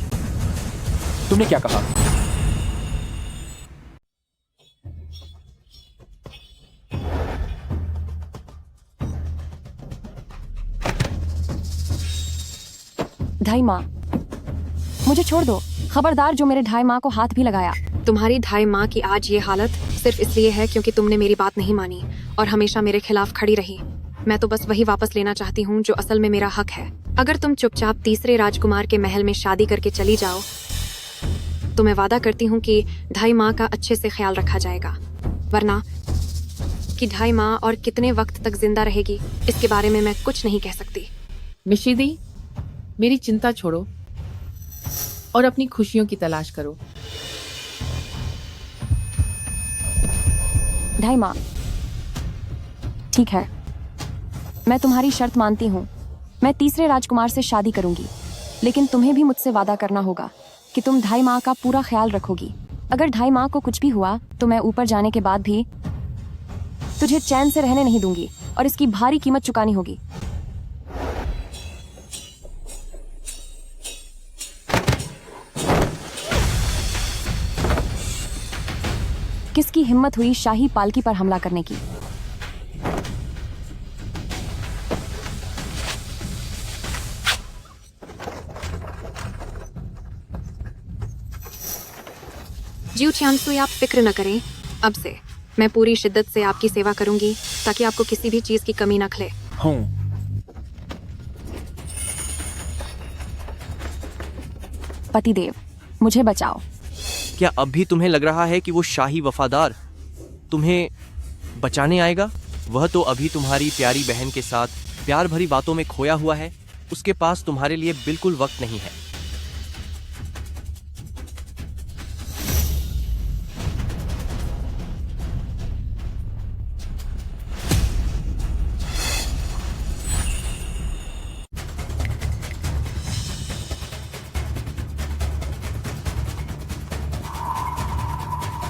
तुमने क्या कहा? ढाई माँ, मुझे छोड़ दो। खबरदार जो मेरे ढाई माँ को हाथ भी लगाया। तुम्हारी ढाई माँ की आज ये हालत सिर्फ इसलिए है क्योंकि तुमने मेरी बात नहीं मानी और हमेशा मेरे खिलाफ खड़ी रही। मैं तो बस वही वापस लेना चाहती हूँ जो असल में मेरा हक है। अगर तुम चुपचाप तीसरे राजकुमार के महल में शादी करके चली जाओ तो मैं वादा करती हूँ कि ढाई माँ का अच्छे से ख्याल रखा जाएगा। वरना कि ढाई माँ और कितने वक्त तक जिंदा रहेगी इसके बारे में मैं कुछ नहीं कह सकती। मिशीदी, मेरी चिंता छोड़ो और अपनी खुशियों की तलाश करो। ढाई माँ, ठीक है, मैं तुम्हारी शर्त मानती हूँ। मैं तीसरे राजकुमार से शादी करूंगी, लेकिन तुम्हें भी मुझसे वादा करना होगा कि तुम ढाई माँ का पूरा ख्याल रखोगी। अगर ढाई माँ को कुछ भी हुआ तो मैं ऊपर जाने के बाद भी तुझे चैन से रहने नहीं दूंगी और इसकी भारी कीमत चुकानी होगी। किसकी हिम्मत हुई शाही पालकी पर हमला करने की? जियो चियांसुई, आप फिक्र न करें। अब से मैं पूरी शिद्दत से आपकी सेवा करूंगी ताकि आपको किसी भी चीज की कमी न खले। हूँ। पतिदेव, मुझे बचाओ। क्या अब भी तुम्हें लग रहा है कि वो शाही वफादार तुम्हें बचाने आएगा? वह तो अभी तुम्हारी प्यारी बहन के साथ प्यार भरी बातों में खोया हुआ है। उसके पास तुम्हारे लिए बिल्कुल वक्त नहीं है।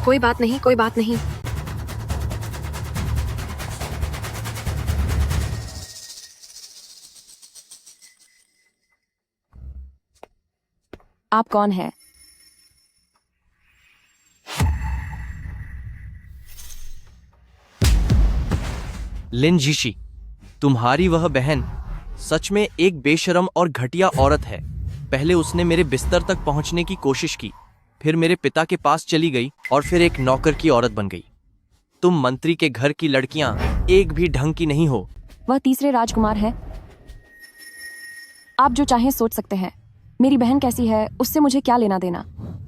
कोई बात नहीं, कोई बात नहीं। आप कौन है? लिन जीशी, तुम्हारी वह बहन सच में एक बेशरम और घटिया औरत है। पहले उसने मेरे बिस्तर तक पहुंचने की कोशिश की, फिर मेरे पिता के पास चली गई और फिर एक नौकर की औरत बन गई। तुम मंत्री के घर की लड़कियां एक भी ढंग की नहीं हो। वह तीसरे राजकुमार है। आप जो चाहें सोच सकते हैं। मेरी बहन कैसी है उससे मुझे क्या लेना देना।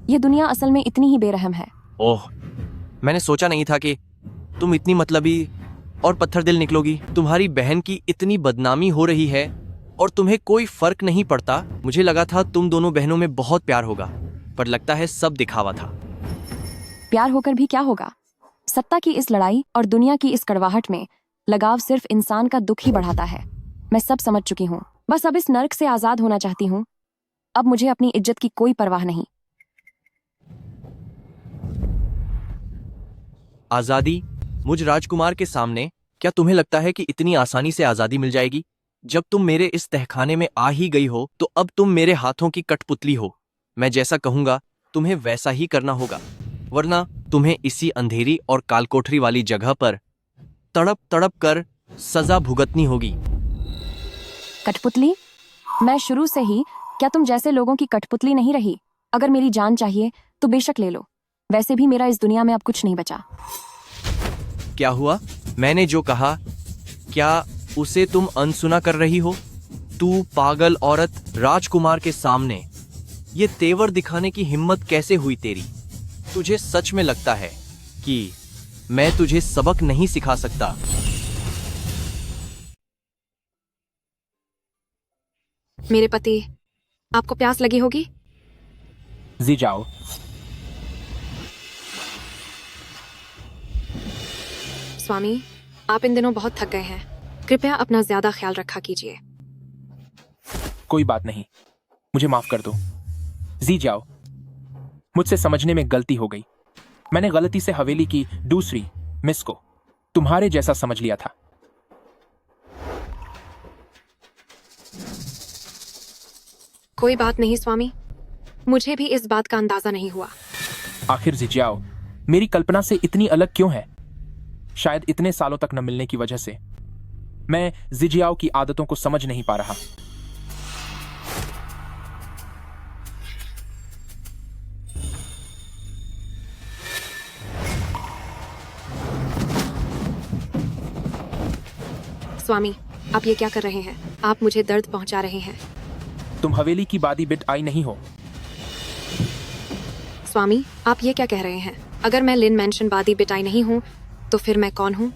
यह दुनिया असल में इतनी ही बेरहम है। ओह, मैंने सोचा नहीं था कि तुम इतनी मतलबी और पत्थर दिल निकलोगी। तुम्हारी बहन की इतनी बदनामी हो रही है और तुम्हें कोई फर्क नहीं पड़ता। मुझे लगा था तुम दोनों बहनों में बहुत प्यार होगा, पर लगता है सब दिखावा था। प्यार होकर भी क्या होगा? सत्ता की इस लड़ाई और दुनिया की इस कड़वाहट में लगाव सिर्फ इंसान का दुख ही बढ़ाता है। मैं सब समझ चुकी हूँ। बस अब इस नर्क से आजाद होना चाहती हूँ। अब मुझे अपनी इज्जत की कोई परवाह नहीं। आजादी? मुझ राजकुमार के सामने क्या तुम्हें लगता है कि इतनी आसानी से आजादी मिल जाएगी? जब तुम मेरे इस तहखाने में आ ही गई हो तो अब तुम मेरे हाथों की कठपुतली हो। मैं जैसा कहूंगा तुम्हें वैसा ही करना होगा, वरना तुम्हें इसी अंधेरी और कालकोठरी वाली जगह पर तड़प तड़प कर सजा भुगतनी होगी। कठपुतली? मैं शुरू से ही क्या तुम जैसे लोगों की कठपुतली नहीं रही? अगर मेरी जान चाहिए तो बेशक ले लो। वैसे भी मेरा इस दुनिया में अब कुछ नहीं बचा। क्या हुआ? मैंने जो कहा, क्या उसे तुम अनसुना कर रही हो? तू पागल औरत, राजकुमार के सामने ये तेवर दिखाने की हिम्मत कैसे हुई तेरी? तुझे सच में लगता है कि मैं तुझे सबक नहीं सिखा सकता? मेरे पति, आपको प्यास लगी होगी। जी जाओ। स्वामी, आप इन दिनों बहुत थक गए हैं। कृपया अपना ज्यादा ख्याल रखा कीजिए। कोई बात नहीं, मुझे माफ कर दो। जी जाओ। मुझसे समझने में गलती हो गई। मैंने गलती से हवेली की दूसरी मिस को तुम्हारे जैसा समझ लिया था। कोई बात नहीं स्वामी, मुझे भी इस बात का अंदाजा नहीं हुआ। आखिर जिजाओ मेरी कल्पना से इतनी अलग क्यों है? शायद इतने सालों तक न मिलने की वजह से मैं जिजियाओ की आदतों को समझ नहीं पा रहा। स्वामी, आप ये क्या कर रहे हैं? आप मुझे दर्द पहुंचा रहे हैं। तुम हवेली की बादी बिट आई नहीं हो। स्वामी, आप ये क्या कह रहे हैं? अगर मैं लिन मेंशन बादी बिटाई नहीं हूँ तो फिर मैं कौन हूँ?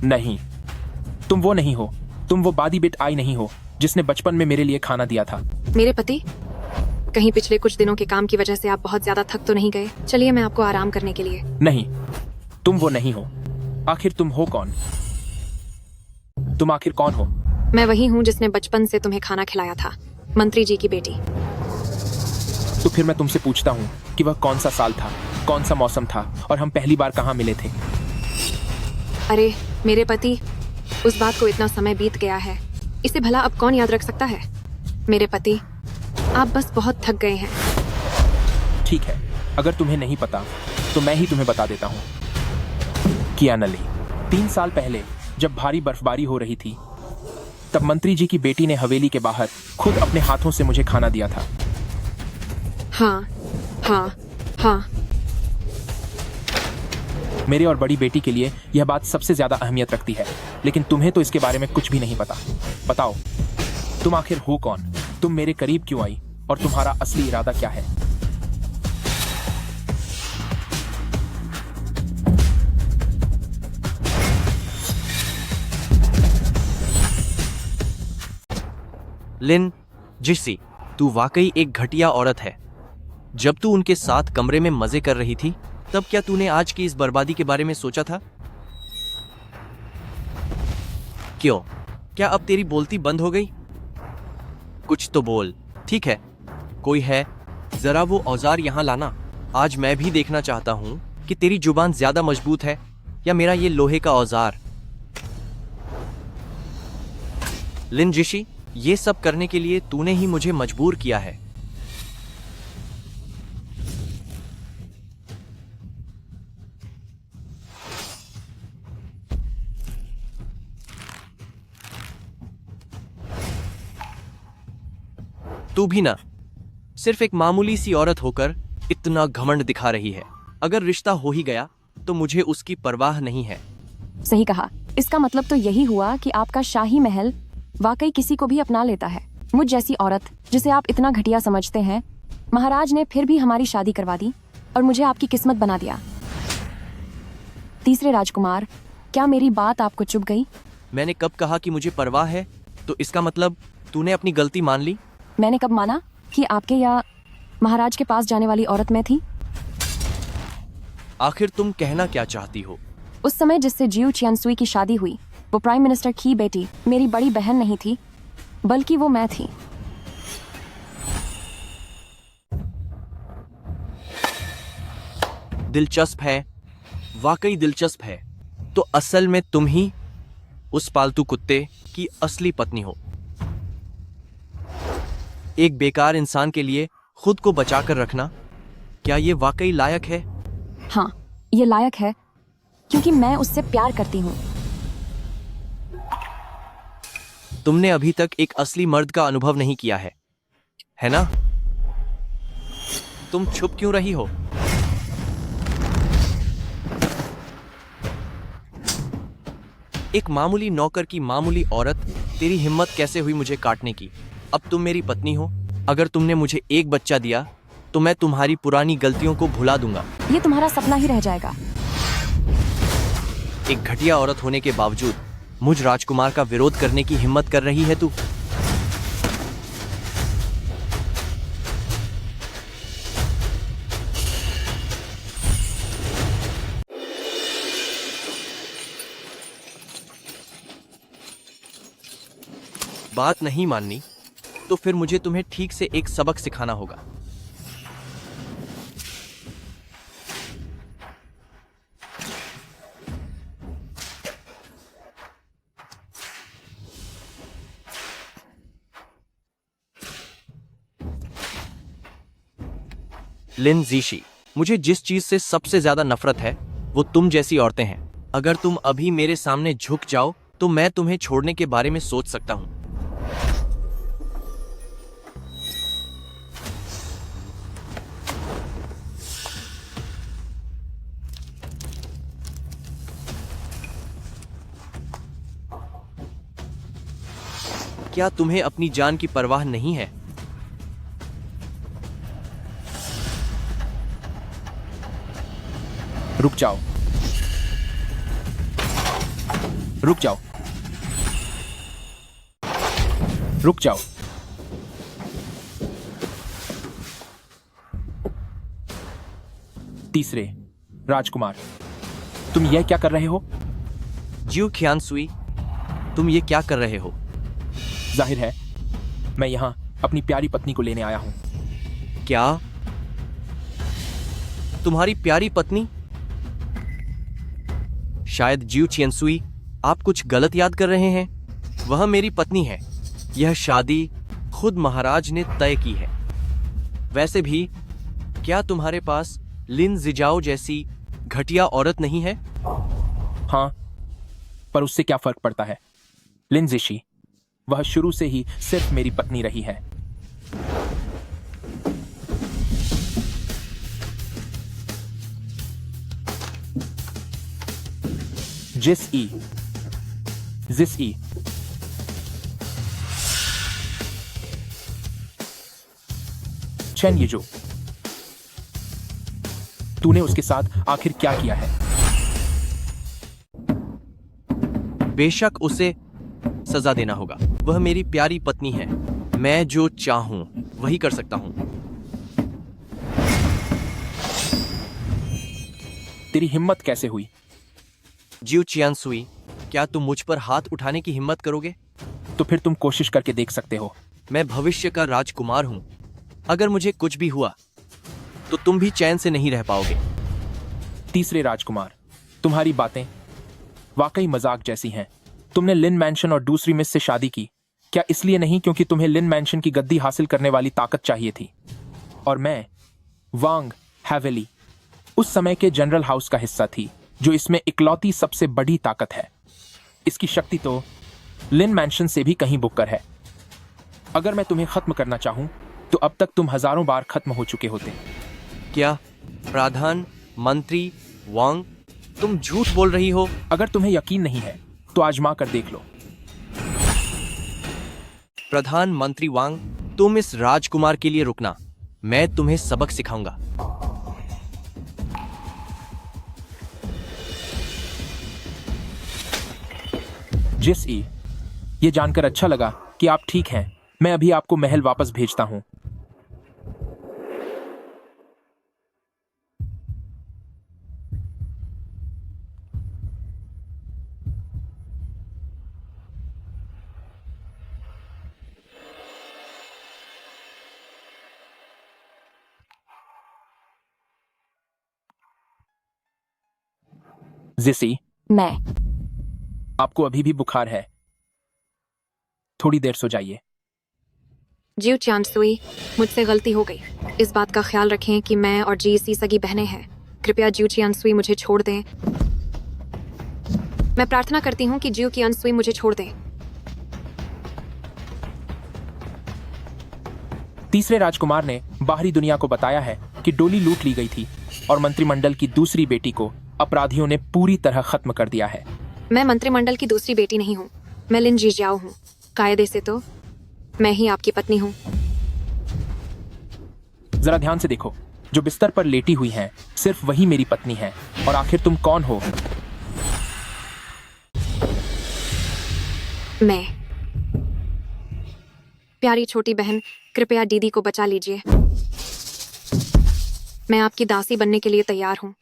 नहीं, तुम वो नहीं हो। तुम वो बादी बिट आई नहीं हो जिसने बचपन में मेरे लिए खाना दिया था। मेरे पति, कहीं पिछले कुछ दिनों के काम की वजह से आप बहुत ज्यादा थक तो नहीं गए? चलिए मैं आपको आराम करने के लिए। नहीं, तुम वो नहीं हो। आखिर तुम हो कौन? तुम आखिर कौन हो? मैं वही हूँ जिसने बचपन से तुम्हें खाना खिलाया था, मंत्री जी की बेटी। तो फिर मैं तुमसे पूछता हूँ कि वह कौन सा साल था, कौन सा मौसम था और हम पहली बार कहाँ मिले थे? अरे मेरे पति, उस बात को इतना समय बीत गया है, इसे भला अब कौन याद रख सकता है? मेरे पति, आप बस बहुत थक गए हैं। ठीक है, अगर तुम्हें नहीं पता तो मैं ही तुम्हें बता देता हूँ। कियानली, 3 साल पहले जब भारी बर्फबारी हो रही थी तब मंत्री जी की बेटी ने हवेली के बाहर खुद अपने हाथों से मुझे खाना दिया था। हाँ हाँ हाँ। मेरे और बड़ी बेटी के लिए यह बात सबसे ज्यादा अहमियत रखती है, लेकिन तुम्हें तो इसके बारे में कुछ भी नहीं पता। बताओ, तुम आखिर हो कौन? तुम मेरे करीब क्यों आई और तुम्हारा असली इरादा क्या है? लिन जिसी, तू वाकई एक घटिया औरत है। जब तू उनके साथ कमरे में मजे कर रही थी तब क्या तूने आज की इस बर्बादी के बारे में सोचा था? क्यों? क्या अब तेरी बोलती बंद हो गई? कुछ तो बोल। ठीक है, कोई है? जरा वो औजार यहां लाना। आज मैं भी देखना चाहता हूं कि तेरी जुबान ज्यादा मजबूत है या मेरा ये लोहे का औजार। लिन जिशी, ये सब करने के लिए तूने ही मुझे मजबूर किया है। तू भी ना, सिर्फ एक मामूली सी औरत होकर इतना घमंड दिखा रही है। अगर रिश्ता हो ही गया तो मुझे उसकी परवाह नहीं है। सही कहा। इसका मतलब तो यही हुआ कि आपका शाही महल वाकई किसी को भी अपना लेता है। मुझ जैसी औरत जिसे आप इतना घटिया समझते हैं, महाराज ने फिर भी हमारी शादी करवा दी और मुझे आपकी किस्मत बना दिया। तीसरे राजकुमार, क्या मेरी बात आपको चुभ गई? मैंने कब कहा कि मुझे परवाह है? तो इसका मतलब तूने अपनी गलती मान ली? मैंने कब माना कि आपके या महाराज के पास जाने वाली औरत मैं थी? आखिर तुम कहना क्या चाहती हो? उस समय जिससे जियू चियानसुई की शादी हुई, वो प्राइम मिनिस्टर की बेटी मेरी बड़ी बहन नहीं थी, बल्कि वो मैं थी। दिलचस्प है, वाकई दिलचस्प है। तो असल में तुम ही उस पालतू कुत्ते की असली पत्नी हो। एक बेकार इंसान के लिए खुद को बचाकर रखना, क्या ये वाकई लायक है? हाँ, ये लायक है, क्योंकि मैं उससे प्यार करती हूँ। तुमने अभी तक एक असली मर्द का अनुभव नहीं किया है ना? तुम छुप क्यों रही हो? एक मामूली नौकर की मामूली औरत, तेरी हिम्मत कैसे हुई मुझे काटने की? अब तुम मेरी पत्नी हो। अगर तुमने मुझे एक बच्चा दिया तो मैं तुम्हारी पुरानी गलतियों को भुला दूंगा। ये तुम्हारा सपना ही रह जाएगा। एक घटिया औरत होने के बावजूद मुझ राजकुमार का विरोध करने की हिम्मत कर रही है तू? बात नहीं माननी तो फिर मुझे तुम्हें ठीक से एक सबक सिखाना होगा। लिन जीशी, मुझे जिस चीज से सबसे ज्यादा नफरत है वो तुम जैसी औरतें हैं। अगर तुम अभी मेरे सामने झुक जाओ तो मैं तुम्हें छोड़ने के बारे में सोच सकता हूं। क्या तुम्हें अपनी जान की परवाह नहीं है? रुक जाओ, रुक जाओ, रुक जाओ। तीसरे राजकुमार, तुम यह क्या कर रहे हो? जियू ख्यानसुई, तुम ये क्या कर रहे हो? जाहिर है मैं यहां अपनी प्यारी पत्नी को लेने आया हूं। क्या? तुम्हारी प्यारी पत्नी? शायद जियू चियनसुई आप कुछ गलत याद कर रहे हैं। वह मेरी पत्नी है। यह शादी खुद महाराज ने तय की है। वैसे भी क्या तुम्हारे पास लिन जिजाओ जैसी घटिया औरत नहीं है? हाँ, पर उससे क्या फर्क पड़ता है? लिन जिशी, वह शुरू से ही सिर्फ मेरी पत्नी रही है। जिस ई चेन यीजू, तूने उसके साथ आखिर क्या किया है? बेशक उसे सजा देना होगा। वह मेरी प्यारी पत्नी है। मैं जो चाहूं वही कर सकता हूं। तेरी हिम्मत कैसे हुई? जियू चियानसुई, क्या तुम मुझ पर हाथ उठाने की हिम्मत करोगे? तो फिर तुम कोशिश करके देख सकते हो। मैं भविष्य का राजकुमार हूं। अगर मुझे कुछ भी हुआ तो तुम भी चैन से नहीं रह पाओगे। तीसरे राजकुमार, तुम्हारी बातें वाकई मजाक जैसी हैं। तुमने लिन मैंशन और दूसरी मिस से शादी की, क्या इसलिए नहीं क्योंकि तुम्हें लिन मैंशन की गद्दी हासिल करने वाली ताकत चाहिए थी? और मैं वांग हैवेली उस समय के जनरल हाउस का हिस्सा थी, जो इसमें इकलौती सबसे बड़ी ताकत है। इसकी शक्ति तो लिन मैंशन से भी कहीं बुक्कर है। अगर मैं तुम्हें खत्म करना चाहूं तो अब तक तुम हजारों बार खत्म हो चुके होते। क्या प्रधान मंत्री वांग, तुम झूठ बोल रही हो? अगर तुम्हें यकीन नहीं है तो आजमा कर देख लो। प्रधानमंत्री वांग, तुम इस राजकुमार के लिए रुकना, मैं तुम्हें सबक सिखाऊंगा। जिस-ई, ये जानकर अच्छा लगा कि आप ठीक हैं। मैं अभी आपको महल वापस भेजता हूं। जिसी, मैं आपको अभी भी बुखार है, थोड़ी देर सो जाइए। जियो चांसुई, मुझसे गलती हो गई। इस बात का ख्याल रखें कि मैं और जीसी सगी बहनें हैं। कृपया जियो चांसुई मुझे छोड़ दें। मैं प्रार्थना करती हूँ कि जियो चांसुई मुझे छोड़ दें। तीसरे राजकुमार ने बाहरी दुनिया को बताया है कि डोली लूट ली गई थी और मंत्रिमंडल की दूसरी बेटी को अपराधियों ने पूरी तरह खत्म कर दिया है। मैं मंत्रिमंडल की दूसरी बेटी नहीं हूँ, मैं लिन जीजियाओ हूँ। कायदे से तो मैं ही आपकी पत्नी हूँ। जरा ध्यान से देखो, जो बिस्तर पर लेटी हुई हैं, सिर्फ वही मेरी पत्नी है। और आखिर तुम कौन हो? मैं प्यारी छोटी बहन, कृपया दीदी को बचा लीजिए। मैं आपकी दासी बनने के लिए तैयार हूँ।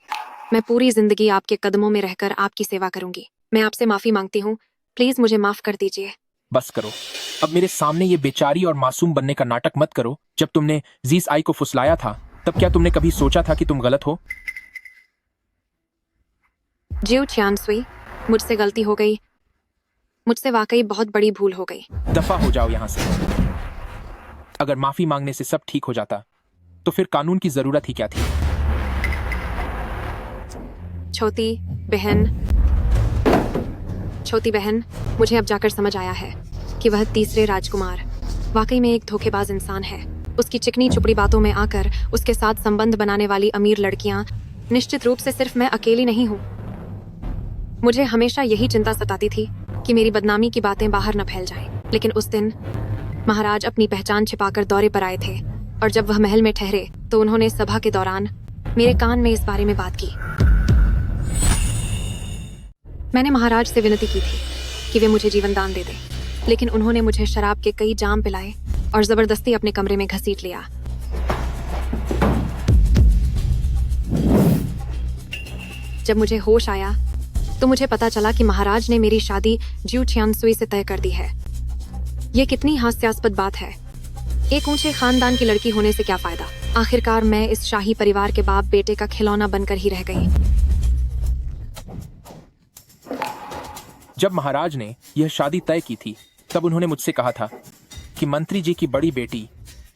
मैं पूरी जिंदगी आपके कदमों में रहकर आपकी सेवा करूंगी। मैं आपसे माफी मांगती हूँ, प्लीज मुझे माफ कर दीजिए। बस करो, अब मेरे सामने ये बेचारी और मासूम बनने का नाटक मत करो। जब तुमने जीस आई को फुसलाया था, तब क्या तुमने कभी सोचा था कि तुम गलत हो? जियो चांसुई, मुझसे गलती हो गई। मुझसे वाकई बहुत बड़ी भूल हो गई। दफा हो जाओ यहाँ से। अगर माफी मांगने से सब ठीक हो जाता, तो फिर कानून की जरूरत ही क्या थी? छोटी बहन, मुझे अब जाकर समझ आया है कि वह तीसरे राजकुमार वाकई में एक धोखेबाज इंसान है। उसकी चिकनी चुपड़ी बातों में आकर उसके साथ संबंध बनाने वाली अमीर लड़कियां निश्चित रूप से सिर्फ मैं अकेली नहीं हूँ। मुझे हमेशा यही चिंता सताती थी कि मेरी बदनामी की बातें बाहर न फैल जाएं। लेकिन उस दिन महाराज अपनी पहचान छिपाकर दौरे पर आए थे, और जब वह महल में ठहरे तो उन्होंने सभा के दौरान मेरे कान में इस बारे में बात की। मैंने महाराज से विनती की थी कि वे मुझे जीवन दान दे दें, लेकिन उन्होंने मुझे शराब के कई जाम पिलाए और जबरदस्ती अपने कमरे में घसीट लिया। जब मुझे होश आया तो मुझे पता चला कि महाराज ने मेरी शादी जियो चांसुई से तय कर दी है। यह कितनी हास्यास्पद बात है। एक ऊंचे खानदान की लड़की होने से क्या फायदा? आखिरकार मैं इस शाही परिवार के बाप बेटे का खिलौना बनकर ही रह गई। जब महाराज ने यह शादी तय की थी, तब उन्होंने मुझसे कहा था कि मंत्री जी की बड़ी बेटी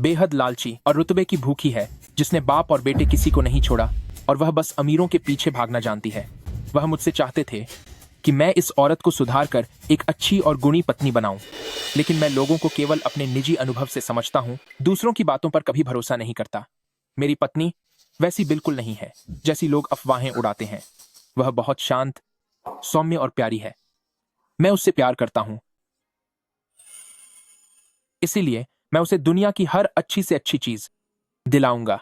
बेहद लालची और रुतबे की भूखी है, जिसने बाप और बेटे किसी को नहीं छोड़ा और वह बस अमीरों के पीछे भागना जानती है। वह मुझसे चाहते थे कि मैं इस औरत को सुधार कर एक अच्छी और गुणी पत्नी बनाऊं, लेकिन मैं लोगों को केवल अपने निजी अनुभव से समझता हूं, दूसरों की बातों पर कभी भरोसा नहीं करता। मेरी पत्नी वैसी बिल्कुल नहीं है जैसी लोग अफवाहें उड़ाते हैं। वह बहुत शांत, सौम्य और प्यारी है। मैं उससे प्यार करता हूं, इसीलिए मैं उसे दुनिया की हर अच्छी से अच्छी चीज दिलाऊंगा।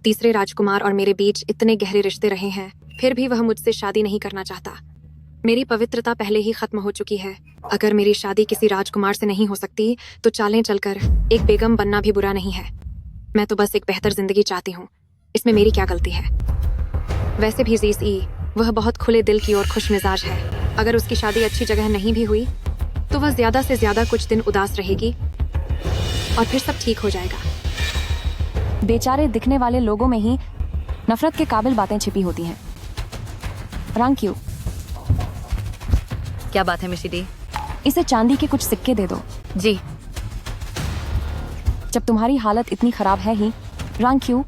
तीसरे राजकुमार और मेरे बीच इतने गहरे रिश्ते रहे हैं, फिर भी वह मुझसे शादी नहीं करना चाहता। मेरी पवित्रता पहले ही खत्म हो चुकी है। अगर मेरी शादी किसी राजकुमार से नहीं हो सकती, तो चालें चलकर एक बेगम बनना भी बुरा नहीं है। मैं तो बस एक बेहतर जिंदगी चाहती हूँ, इसमें मेरी क्या गलती है? वैसे भी जीस-ई, वह बहुत खुले दिल की और खुश मिजाज है। अगर उसकी शादी अच्छी जगह नहीं भी हुई, तो वह ज्यादा से ज्यादा कुछ दिन उदास रहेगी और फिर सब ठीक हो जाएगा। बेचारे दिखने वाले लोगों में ही नफरत के काबिल बातें छिपी होती हैं। रंग क्यों? क्या बात है मिशी दी? इसे चांदी के कुछ सिक्के दे दो। जी। जब तुम्हारी हालत इतनी खराब है ही रंग क्यों,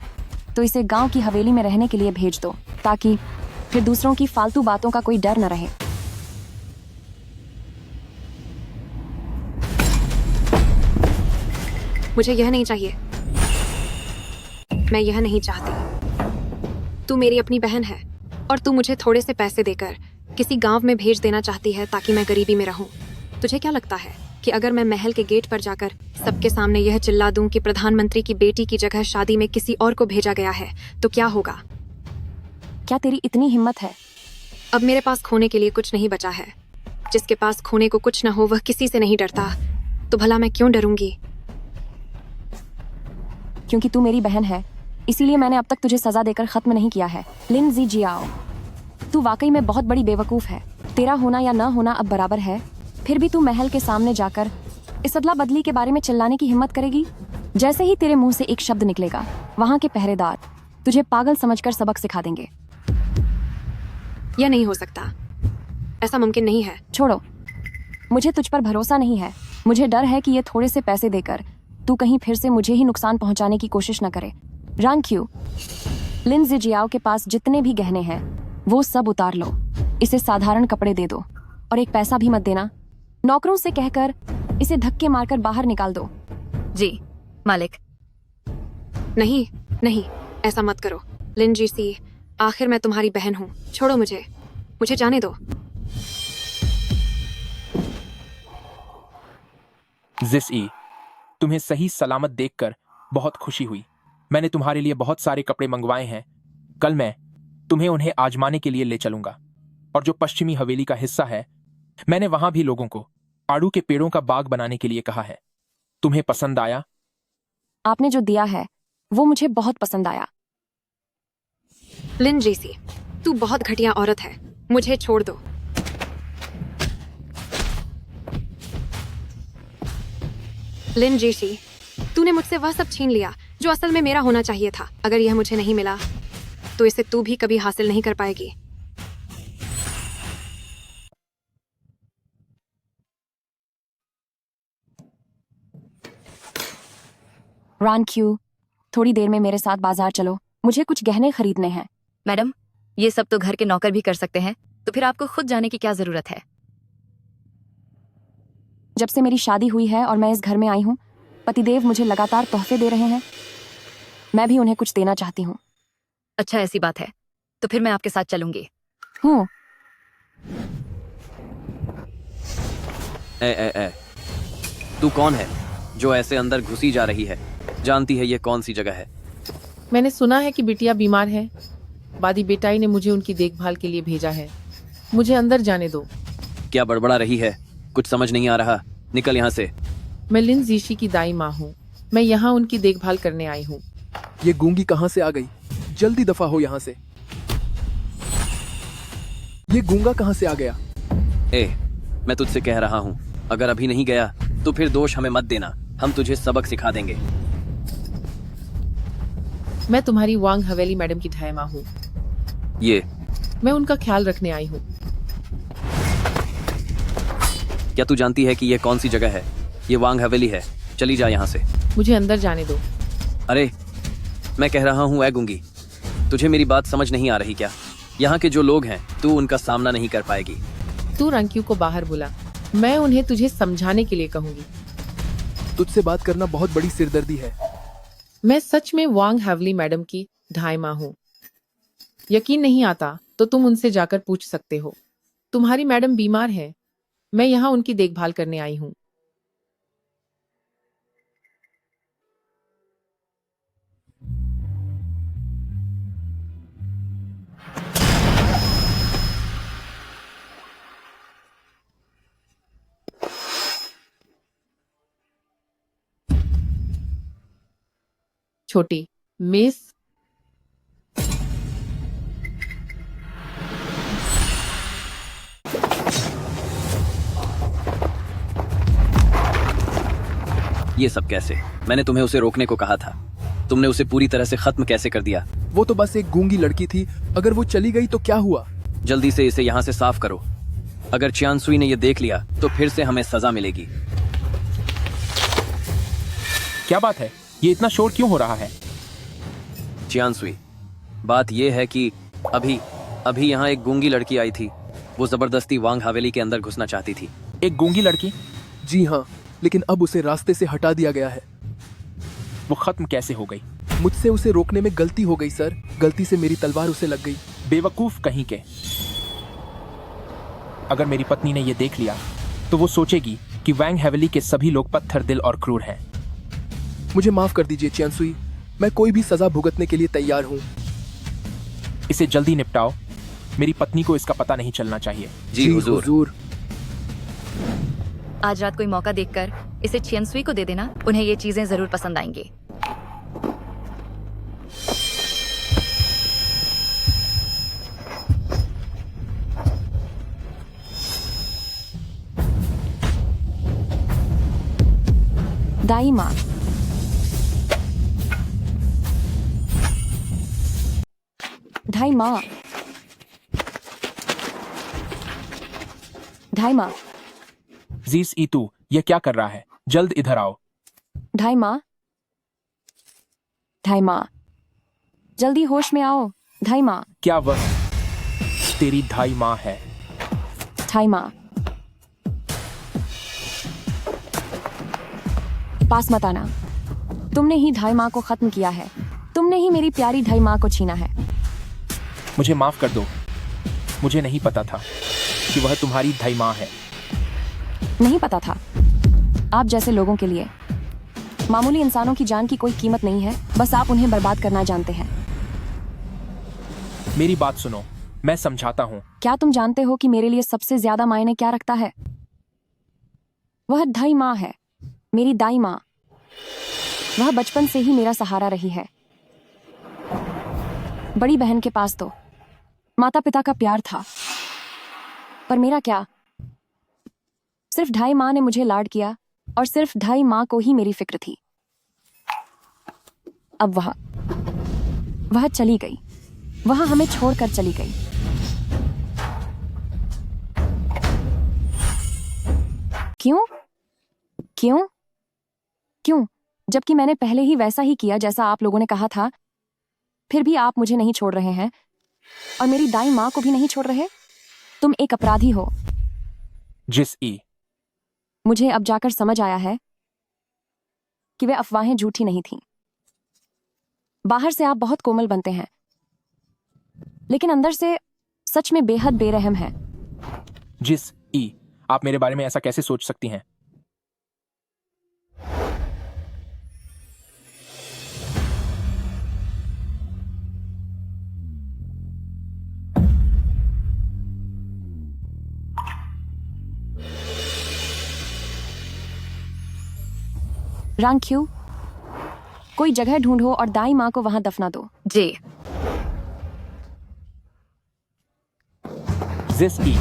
तो इसे गांव की हवेली में रहने के लिए भेज दो, ताकि फिर दूसरों की फालतू बातों का कोई डर न रहे। मुझे यह नहीं चाहिए। मैं यह नहीं चाहती। तू मेरी अपनी बहन है और तू मुझे थोड़े से पैसे देकर किसी गांव में भेज देना चाहती है ताकि मैं गरीबी में रहूं। तुझे क्या लगता है कि अगर मैं महल के गेट पर जाकर सबके सामने यह चिल्ला दूं कि प्रधानमंत्री की बेटी की जगह शादी में किसी और को भेजा गया है तो क्या होगा? क्या तेरी इतनी हिम्मत है? अब मेरे पास खोने के लिए कुछ नहीं बचा है। जिसके पास खोने को कुछ न हो वह किसी से नहीं डरता, तो भला मैं क्यों डरूंगी? क्योंकि तू मेरी बहन है, इसीलिए मैंने अब तक तुझे सजा देकर खत्म नहीं किया है। लिन ज़िजियाओ, तू वाकई में बहुत बड़ी बेवकूफ है। तेरा होना या न होना अब बराबर है, फिर भी तू महल के सामने जाकर इस अदला बदली के बारे में चिल्लाने की हिम्मत करेगी? जैसे ही तेरे मुंह से एक शब्द निकलेगा, वहां के पहरेदार तुझे पागल समझकर सबक सिखा देंगे। यह नहीं हो सकता, ऐसा मुमकिन नहीं है। छोड़ो, मुझे तुझ पर भरोसा नहीं है। मुझे डर है कि ये थोड़े से पैसे देकर तू कहीं फिर से मुझे ही नुकसान पहुंचाने की कोशिश न करे। रंग क्यों, लिन ज़िजियाओ के पास जितने भी गहने हैं वो सब उतार लो। इसे साधारण कपड़े दे दो और एक पैसा भी मत देना। नौकरों से कहकर इसे धक्के मारकर बाहर निकाल दो। जी मालिक। नहीं नहीं, ऐसा मत करो लिन जीसी, आखिर मैं तुम्हारी बहन हूँ। छोड़ो मुझे जाने दो। जिस-ई, तुम्हें सही सलामत देखकर बहुत खुशी हुई। मैंने तुम्हारे लिए बहुत सारे कपड़े मंगवाए हैं। कल मैं तुम्हें उन्हें आजमाने के लिए ले चलूंगा। और जो पश्चिमी हवेली का हिस्सा है, मैंने वहां भी लोगों को आड़ू के पेड़ों का बाग बनाने के लिए कहा है। तुम्हें पसंद आया? आपने जो दिया है वो मुझे बहुत पसंद आया। लिन जीसी, तू बहुत घटिया औरत है। मुझे छोड़ दो। लिन जीसी, तूने मुझसे वह सब छीन लिया जो असल में मेरा होना चाहिए था। अगर यह मुझे नहीं मिला तो इसे तू भी कभी हासिल नहीं कर पाएगी। रान क्यू, थोड़ी देर में मेरे साथ बाजार चलो, मुझे कुछ गहने खरीदने हैं। मैडम, ये सब तो घर के नौकर भी कर सकते हैं, तो फिर आपको खुद जाने की क्या जरूरत है? जब से मेरी शादी हुई है और मैं इस घर में आई हूँ, पतिदेव मुझे लगातार तोहफे दे रहे हैं। मैं भी उन्हें कुछ देना चाहती हूँ। अच्छा, ऐसी बात है तो फिर मैं आपके साथ चलूंगी। हूँ। तू कौन है जो ऐसे अंदर घुसी जा रही है? जानती है ये कौन सी जगह है? मैंने सुना है कि बिटिया बीमार है। बादी बेटाई ने मुझे उनकी देखभाल के लिए भेजा है। मुझे अंदर जाने दो। क्या बड़बड़ा रही है? कुछ समझ नहीं आ रहा। निकल यहाँ से। मैं लिन जीशी की दाई माँ हूँ। मैं यहाँ उनकी देखभाल करने आई हूँ। ये गूंगी कहाँ से आ गई? जल्दी दफा हो यहाँ से। ये गूंगा कहाँ से आ गया? मैं तुझसे कह रहा हूँ, अगर अभी नहीं गया तो फिर दोष हमें मत देना। हम तुझे सबक सिखा देंगे। मैं तुम्हारी वांग हवेली मैडम की धाई माँ हूँ। मैं उनका ख्याल रखने आई हूँ। क्या तू जानती है कि ये कौन सी जगह है? ये वांग हवेली है। चली जा यहाँ से। मुझे अंदर जाने दो। अरे, मैं कह रहा हूँ, ऐ गूंगी, तुझे मेरी बात समझ नहीं आ रही क्या? यहाँ के जो लोग हैं तू उनका सामना नहीं कर पाएगी। तू रंक्यू को बाहर बुला, मैं उन्हें तुझे समझाने के लिए कहूंगी। तुझसे बात करना बहुत बड़ी सिरदर्दी है। मैं सच में वांग हवेली मैडम की धाई माँ हूँ। यकीन नहीं आता तो तुम उनसे जाकर पूछ सकते हो। तुम्हारी मैडम बीमार है, मैं यहाँ उनकी देखभाल करने आई हूँ। छोटी मिस, ये सब कैसे? मैंने तुम्हें उसे रोकने को कहा था। तुमने उसे पूरी तरह से खत्म कैसे कर दिया? वो तो बस एक गूंगी लड़की थी, अगर वो चली गई तो क्या हुआ? जल्दी से इसे यहाँ से साफ करो। अगर चियानसुई ने ये देख लिया तो फिर से हमें सजा मिलेगी। क्या बात है, ये इतना शोर क्यों हो रहा है? चियानसुई, बात ये है कि अभी यहाँ एक गूंगी लड़की आई थी। वो जबरदस्ती वांग हवेली के अंदर घुसना चाहती थी। एक गूंगी लड़की? जी हाँ, लेकिन अब उसे रास्ते से हटा दिया गया है। वो खत्म कैसे हो गई? मुझसे उसे रोकने में गलती हो गई सर। गलती से मेरी तलवार उसे लग गई। बेवकूफ कहीं के। अगर मेरी पत्नी ने ये देख लिया तो वो सोचेगी कि वैंग हवेली के सभी लोग पत्थर दिल और क्रूर हैं। मुझे माफ कर दीजिए चियानसुई, मैं कोई भी सजा भुगतने के लिए तैयार हूँ। इसे जल्दी निपटाओ, मेरी पत्नी को इसका पता नहीं चलना चाहिए। जी हुजूर। आज रात कोई मौका देखकर इसे चियानसुई को दे देना, उन्हें ये चीजें जरूर पसंद आएंगी। दाई माँ, ढाई माँ, ढाई माँ, जीस ईतू, ये क्या कर रहा है? जल्द इधर आओ। ढाई माँ, ढाई माँ, जल्दी होश में आओ। ढाई माँ। क्या वह तेरी ढाई माँ है? ढाई माँ, पास मत आना। तुमने ही ढाई माँ को खत्म किया है। तुमने ही मेरी प्यारी ढाई माँ को छीना है। मुझे माफ कर दो, मुझे नहीं पता था कि वह तुम्हारी ढाई माँ है। नहीं पता था। आप जैसे लोगों के लिए मामूली इंसानों की जान की कोई कीमत नहीं है, बस आप उन्हें बर्बाद करना जानते हैं। मेरी बात सुनो, मैं समझाता हूँ। क्या तुम जानते हो कि मेरे लिए सबसे ज्यादा मायने क्या रखता है? वह ढाई माँ है, मेरी दाई माँ। वह बचपन से ही मेरा सहारा रही है। बड़ी बहन के पास तो माता पिता का प्यार था, पर मेरा क्या? सिर्फ ढाई माँ ने मुझे लाड किया और सिर्फ ढाई माँ को ही मेरी फिक्र थी। अब वह चली गई। वह हमें छोड़कर चली गई। क्यों? क्यों? क्यों? जबकि मैंने पहले ही वैसा ही किया जैसा आप लोगों ने कहा था। फिर भी आप मुझे नहीं छोड़ रहे हैं और मेरी दाई माँ को भी नहीं छोड़ रहे। तुम एक अपराधी हो। जिस ई, मुझे अब जाकर समझ आया है कि वे अफवाहें झूठी नहीं थीं। बाहर से आप बहुत कोमल बनते हैं, लेकिन अंदर से सच में बेहद बेरहम हैं। जिस ई, आप मेरे बारे में ऐसा कैसे सोच सकती हैं? रांग-क्यू, कोई जगह ढूंढो और दाई माँ को वहां दफना दो। जी। जिस ई,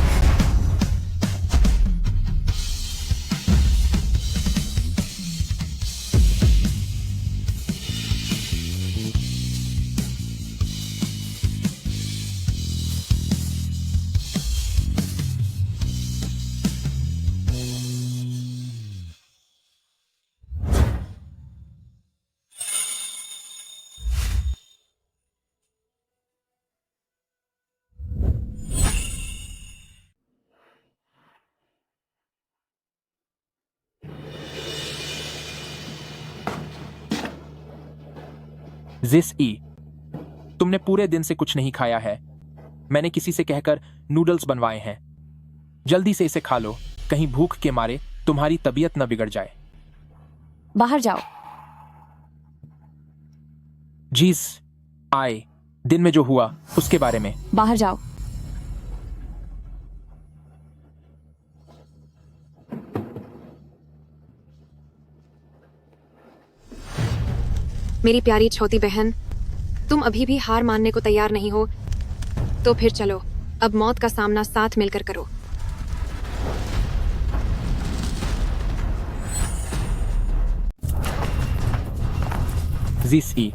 जिस ई, तुमने पूरे दिन से कुछ नहीं खाया है। मैंने किसी से कहकर नूडल्स बनवाए हैं। जल्दी से इसे खा लो, कहीं भूख के मारे तुम्हारी तबीयत न बिगड़ जाए। बाहर जाओ। जीस आए, दिन में जो हुआ उसके बारे में। बाहर जाओ। मेरी प्यारी छोटी बहन, तुम अभी भी हार मानने को तैयार नहीं हो, तो फिर चलो अब मौत का सामना साथ मिलकर करो। जीसी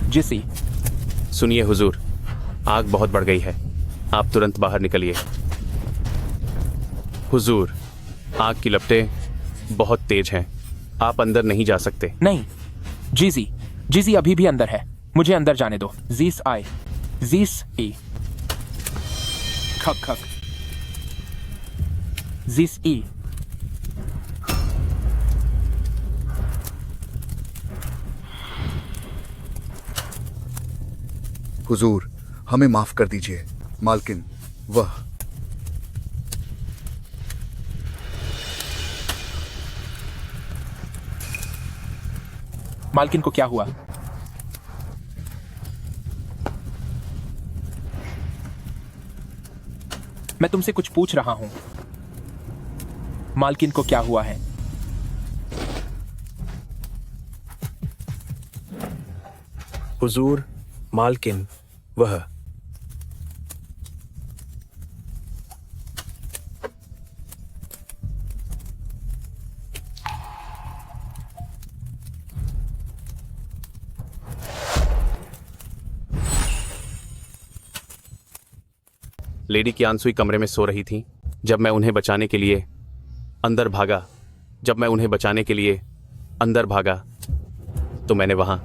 जिसी। सुनिए हुजूर, आग बहुत बढ़ गई है, आप तुरंत बाहर निकलिए। हुजूर, आग की लपटें बहुत तेज हैं, आप अंदर नहीं जा सकते। नहीं, जीजी जीजी अभी भी अंदर है, मुझे अंदर जाने दो। जीस आई जीस ई खक खक जीस ई। हुजूर, हमें माफ कर दीजिए। मालकिन, वह मालकिन को क्या हुआ? मैं तुमसे कुछ पूछ रहा हूं। मालकिन को क्या हुआ है? हुजूर, मालकिन वह लेडी कियानसुई कमरे में सो रही थी जब मैं उन्हें बचाने के लिए अंदर भागा तो मैंने वहां।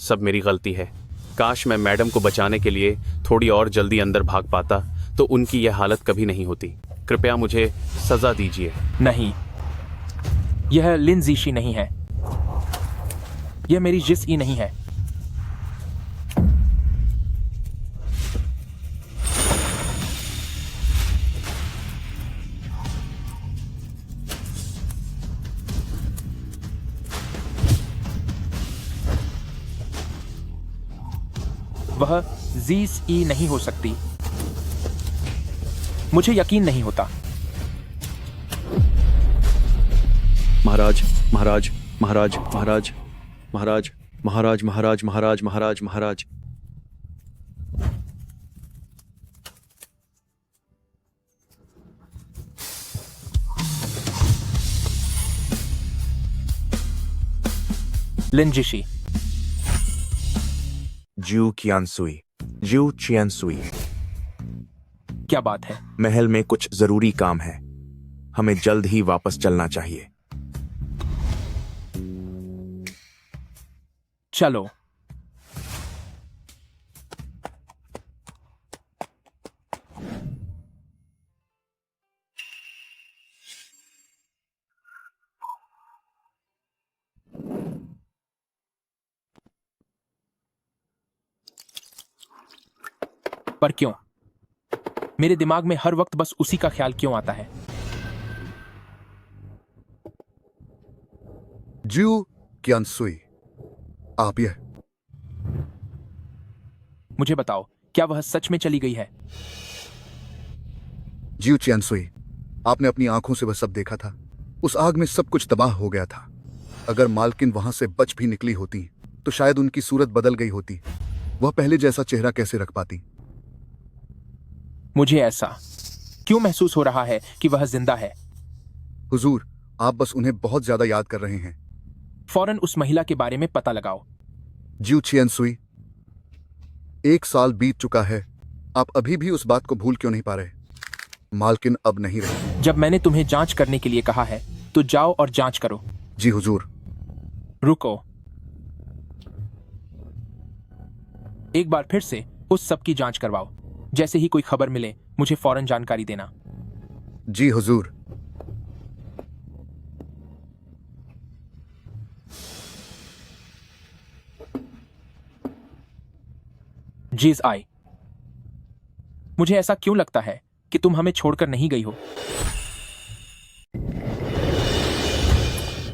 सब मेरी गलती है। काश मैं मैडम को बचाने के लिए थोड़ी और जल्दी अंदर भाग पाता तो उनकी यह हालत कभी नहीं होती। कृपया मुझे सजा दीजिए। नहीं, यह लिन जीशी नहीं है, यह मेरी जिस ई नहीं है। वह जीस ई नहीं हो सकती, मुझे यकीन नहीं होता। महाराज महाराज महाराज महाराज महाराज महाराज महाराज महाराज महाराज महाराज। लिन जीशी। ज्यू चियानसुई। क्या बात है? महल में कुछ जरूरी काम है, हमें जल्द ही वापस चलना चाहिए। चलो। पर क्यों? मेरे दिमाग में हर वक्त बस उसी का ख्याल क्यों आता है? ज्यू कियानसुई, आप यह मुझे बताओ, क्या वह सच में चली गई है? ज्यू चियानसुई, आपने अपनी आंखों से वह सब देखा था। उस आग में सब कुछ तबाह हो गया था। अगर मालकिन वहां से बच भी निकली होती तो शायद उनकी सूरत बदल गई होती। वह पहले जैसा चेहरा कैसे रख पाती? मुझे ऐसा क्यों महसूस हो रहा है कि वह जिंदा है? हुजूर, आप बस उन्हें बहुत ज्यादा याद कर रहे हैं। फौरन उस महिला के बारे में पता लगाओ। ज्यू चियानसुई, 1 साल बीत चुका है, आप अभी भी उस बात को भूल क्यों नहीं पा रहे? मालकिन अब नहीं रही। जब मैंने तुम्हें जांच करने के लिए कहा है तो जाओ और जांच करो। जी हुजूर। रुको, एक बार फिर से उस सब की जांच करवाओ। जैसे ही कोई खबर मिले मुझे फौरन जानकारी देना। जी हुजूर। जीज आई, मुझे ऐसा क्यों लगता है कि तुम हमें छोड़कर नहीं गई हो?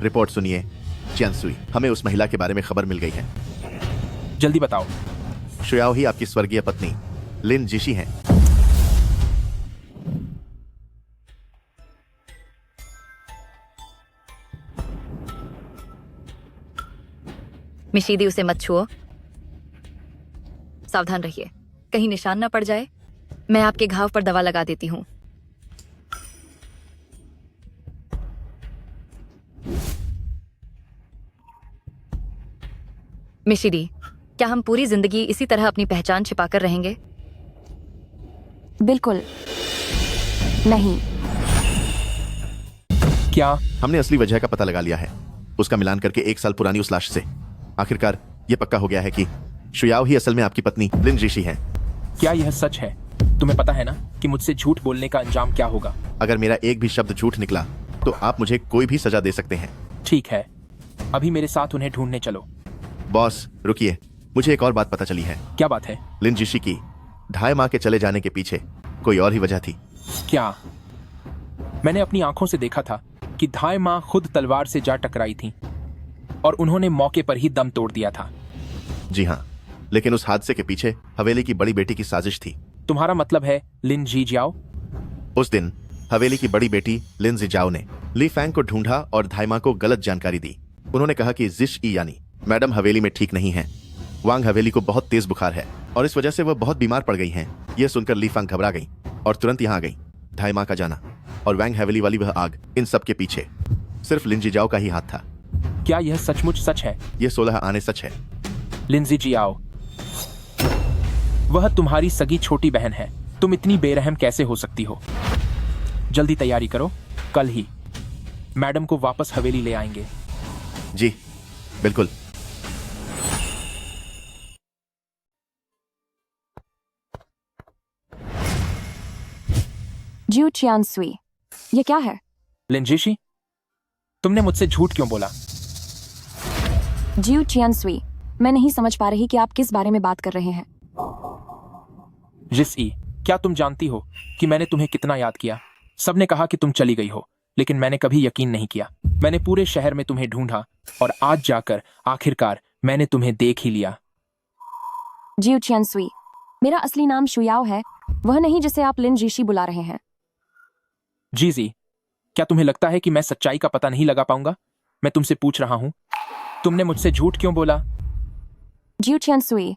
रिपोर्ट सुनिए चियानसुई, हमें उस महिला के बारे में खबर मिल गई है। जल्दी बताओ। शुयाओ ही आपकी स्वर्गीय पत्नी लिन जीशी हैं। मिशीदी, उसे मत छुओ। सावधान रहिए, कहीं निशान न पड़ जाए। मैं आपके घाव पर दवा लगा देती हूँ। मिशिडी, क्या हम पूरी जिंदगी इसी तरह अपनी पहचान छिपाकर रहेंगे? बिल्कुल नहीं। क्या हमने असली वजह का पता लगा लिया है, उसका मिलान करके 1 साल पुरानी उस लाश से। आखिरकार ये पक्का हो गया है कि शुयाओ ही असल में आपकी पत्नी लिन जीशी है। क्या यह सच है? तुम्हें पता है ना कि मुझसे झूठ बोलने का अंजाम क्या होगा? अगर मेरा एक भी शब्द झूठ निकला तो आप मुझे कोई भी सजा दे सकते हैं। ठीक है, अभी मेरे साथ उन्हें ढूंढने चलो। बॉस रुकिए, मुझे एक और बात पता चली है। क्या बात है? लिन जीशी की 2.5 माह के चले जाने के पीछे कोई और ही वजह थी। क्या? मैंने अपनी आंखों से देखा था कि 2.5 माह खुद तलवार से जा टकराई थी और उन्होंने मौके पर ही दम तोड़ दिया था। जी हाँ, लेकिन उस हादसे के पीछे हवेली की बड़ी बेटी की साजिश थी। तुम्हारा मतलब है लिन जीजियाओ? उस दिन हवेली की बड़ी बेटी लिन जीजियाओ ने ली फैंग को ढूंढा और 2.5 माह को गलत जानकारी दी। उन्होंने कहा कि जिश ई यानी मैडम हवेली में ठीक नहीं है। वांग हवेली को बहुत तेज बुखार है और इस वजह से वह बहुत बीमार पड़ गई हैं। यह सुनकर ली फैंग घबरा गई और तुरंत यहाँ आ गई। 2.5 माह का जाना और वांग हवेली वाली वह आग, इन सब के पीछे सिर्फ लिन जीजियाओ का ही हाथ था। क्या यह सचमुच सच है? यह 16 आने सच है। लिन जीजियाओ, वह तुम्हारी सगी छोटी बहन है। तुम इतनी बेरहम कैसे हो सकती हो? जल्दी तैयारी करो, कल ही मैडम को वापस हवेली ले आएंगे। जी बिल्कुल। जियो चियानसुई, ये क्या है? लिन जीशी, तुमने मुझसे झूठ क्यों बोला? जियो चियानसुई, मैं नहीं समझ पा रही कि आप किस बारे में बात कर रहे हैं। जिस ई, क्या तुम जानती हो कि मैंने तुम्हें कितना याद किया? सबने कहा कि तुम चली गई हो, लेकिन मैंने कभी यकीन नहीं किया। मैंने पूरे शहर में तुम्हें ढूंढा और आज जाकर आखिरकार मैंने तुम्हें देख ही लिया। जियो चियानसुई, मेरा असली नाम शुयाओ है, वह नहीं जिसे आप लिन जीशी बुला रहे हैं। जीजी, क्या तुम्हें लगता है कि मैं सच्चाई का पता नहीं लगा पाऊंगा? मैं तुमसे पूछ रहा हूं, तुमने मुझसे झूठ क्यों बोला? जियो चियानसुई,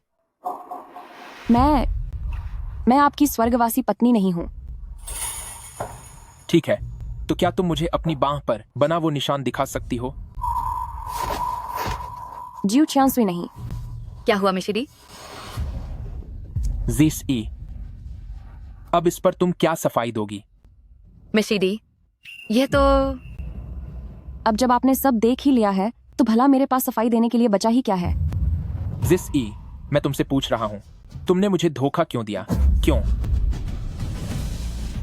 मैं आपकी स्वर्गवासी पत्नी नहीं हूं। ठीक है, तो क्या तुम मुझे अपनी बांह पर बना वो निशान दिखा सकती हो? जियो चियानसुई नहीं। क्या हुआ मिशिडी? जिस ई, अब इस पर तुम क्या सफाई दोगी? मिशिडी, यह तो अब जब आपने सब देख ही लिया है तो भला मेरे पास सफाई देने के लिए बचा ही क्या है? जिस ई, मैं तुमसे पूछ रहा हूं, तुमने मुझे धोखा क्यों दिया? क्यों?